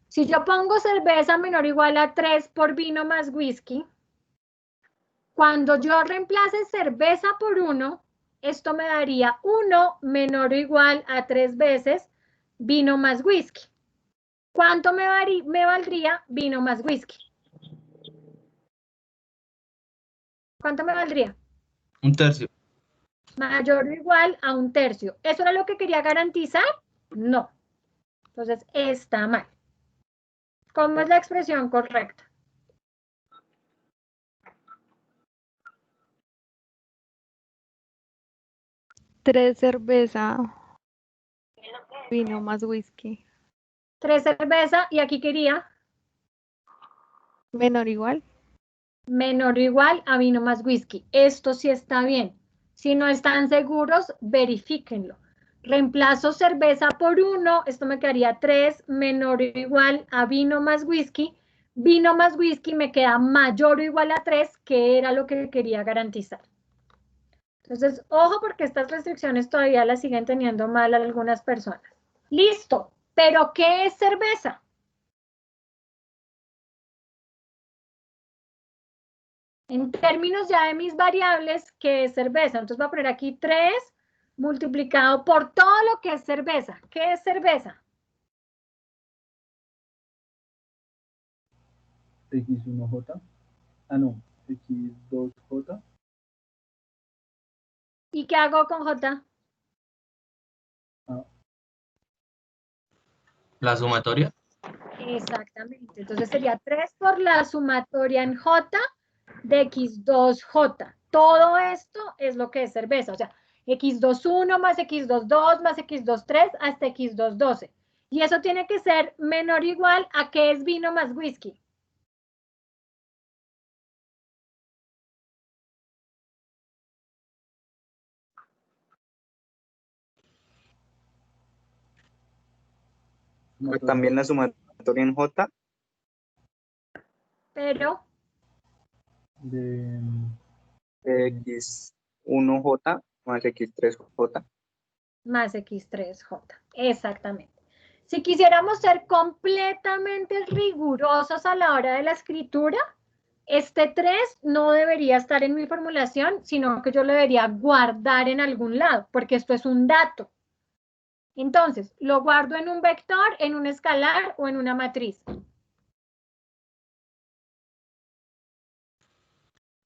Si yo pongo cerveza menor o igual a 3 por vino más whisky, cuando yo reemplace cerveza por 1, esto me daría 1 menor o igual a 3 veces vino más whisky. ¿Cuánto me valdría vino más whisky? ¿Cuánto me valdría? 1/3. Mayor o igual a 1/3. ¿Eso era lo que quería garantizar? No. Entonces, está mal. ¿Cómo es la expresión correcta? Tres cerveza, vino más whisky. 3 cerveza y aquí quería Menor o igual. menor o igual a vino más whisky. Esto sí está bien. Si no están seguros, verifíquenlo. Reemplazo cerveza por 1, esto me quedaría 3 menor o igual a vino más whisky. Vino más whisky me queda mayor o igual a 3, que era lo que quería garantizar. Entonces, ojo porque estas restricciones todavía las siguen teniendo mal algunas personas. Listo, pero ¿qué es cerveza? En términos ya de mis variables, ¿qué es cerveza? Entonces voy a poner aquí 3 multiplicado por todo lo que es cerveza. ¿Qué es cerveza? X1J. Ah, no. X2J. ¿Y qué hago con J? La sumatoria. Exactamente. Entonces sería 3 por la sumatoria en J de X2J. Todo esto es lo que es cerveza. O sea, X21 más X22 más X23 hasta X212. Y eso tiene que ser menor o igual a ¿qué es vino más whisky? Pues también la sumatoria en J Pero De X1J más X3J. más X3J. Exactamente. Si quisiéramos ser completamente rigurosos a la hora de la escritura, este 3 no debería estar en mi formulación, sino que yo lo debería guardar en algún lado, porque esto es un dato. Entonces, lo guardo en un vector, en un escalar o en una matriz.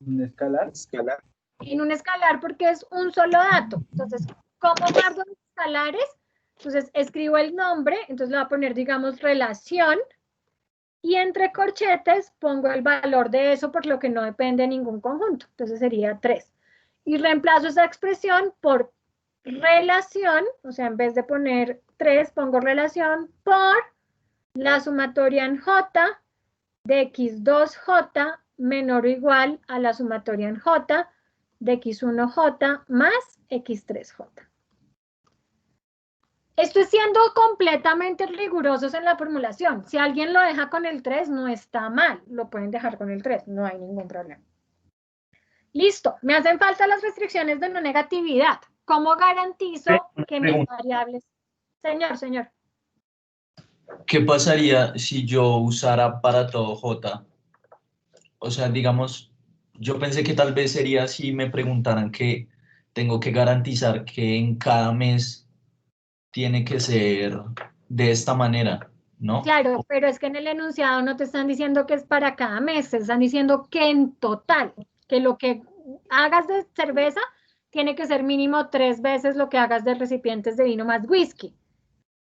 un escalar. En un escalar porque es un solo dato. Entonces, ¿cómo guardo los escalares? Entonces, escribo el nombre, entonces le voy a poner, digamos, relación, y entre corchetes pongo el valor de eso por lo que no depende de ningún conjunto. Entonces sería 3. Y reemplazo esa expresión por relación, o sea, en vez de poner 3, pongo relación por la sumatoria en J de X2J menor o igual a la sumatoria en J de X1J más X3J. Estoy siendo completamente rigurosos en la formulación. Si alguien lo deja con el 3, no está mal. Lo pueden dejar con el 3, no hay ningún problema. Listo, me hacen falta las restricciones de no negatividad. ¿Cómo garantizo que mis variables... Señor. ¿Qué pasaría si yo usara para todo J? O sea, digamos, yo pensé que tal vez sería si me preguntaran que tengo que garantizar que en cada mes tiene que ser de esta manera, ¿no? Claro, pero es que en el enunciado no te están diciendo que es para cada mes, te están diciendo que en total. que lo que hagas de cerveza tiene que ser mínimo 3 veces lo que hagas de recipientes de vino más whisky.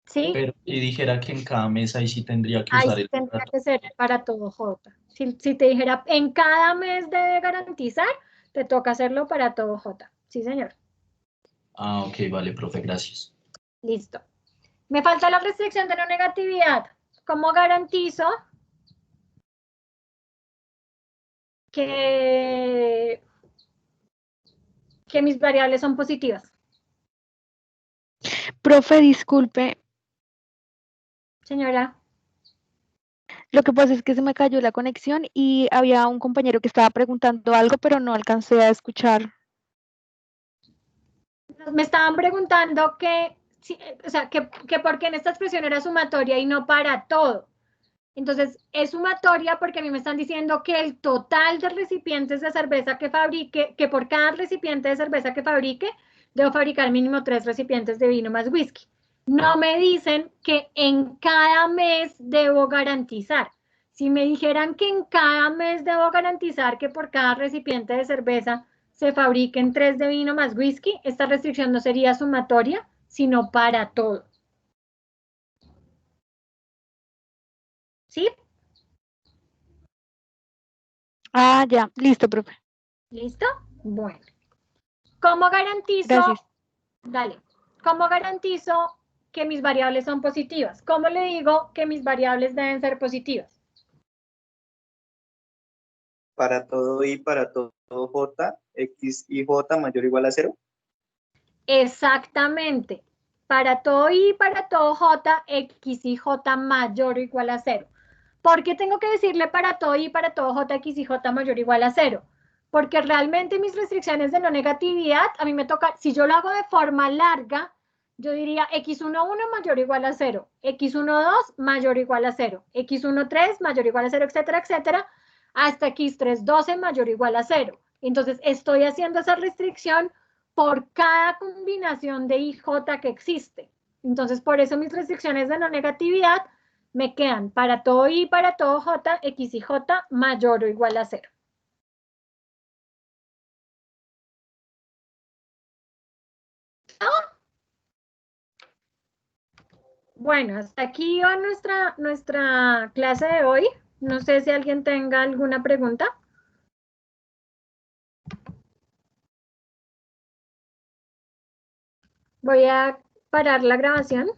¿Sí? Pero si dijera que en cada mes ahí sí tendría que Ahí usar sí el tendría dato. que ser para todo J. Si te dijera en cada mes debe garantizar, te toca hacerlo para todo J. Sí, señor. Ah, ok, vale, profe, gracias. Listo. Me falta la restricción de no negatividad. ¿Cómo garantizo que mis variables son positivas? Profe, disculpe, Señora. lo que pasa es que se me cayó la conexión y había un compañero que estaba preguntando algo, pero no alcancé a escuchar. Me estaban preguntando que, o sea, que por qué en esta expresión era sumatoria y no para todo. Entonces, es sumatoria porque a mí me están diciendo que el total de recipientes de cerveza que fabrique, que por cada recipiente de cerveza que fabrique, debo fabricar mínimo 3 recipientes de vino más whisky. No me dicen que en cada mes debo garantizar. Si me dijeran que en cada mes debo garantizar que por cada recipiente de cerveza se fabriquen 3 de vino más whisky, esta restricción no sería sumatoria, sino para todo. ¿Sí? Ah, ya, listo, profe. ¿Listo? Bueno. ¿Cómo garantizo? Gracias. Dale. ¿Cómo garantizo que mis variables son positivas? ¿Cómo le digo que mis variables deben ser positivas? Para todo I, para todo J, X y J mayor o igual a 0. Exactamente. Para todo I, para todo J, X y J mayor o igual a 0. ¿Por qué tengo que decirle para todo I, para todo J, X y J mayor o igual a 0? Porque realmente mis restricciones de no negatividad, a mí me toca, si yo lo hago de forma larga, yo diría x11 mayor o igual a 0, x12 mayor o igual a 0, x13 mayor o igual a 0, etcétera, etcétera, hasta x312 mayor o igual a 0. Entonces, estoy haciendo esa restricción por cada combinación de IJ que existe. Entonces, por eso mis restricciones de no negatividad me quedan para todo I, para todo J, X y J mayor o igual a 0. Bueno, hasta aquí va nuestra clase de hoy. No sé si alguien tenga alguna pregunta. Voy a parar la grabación.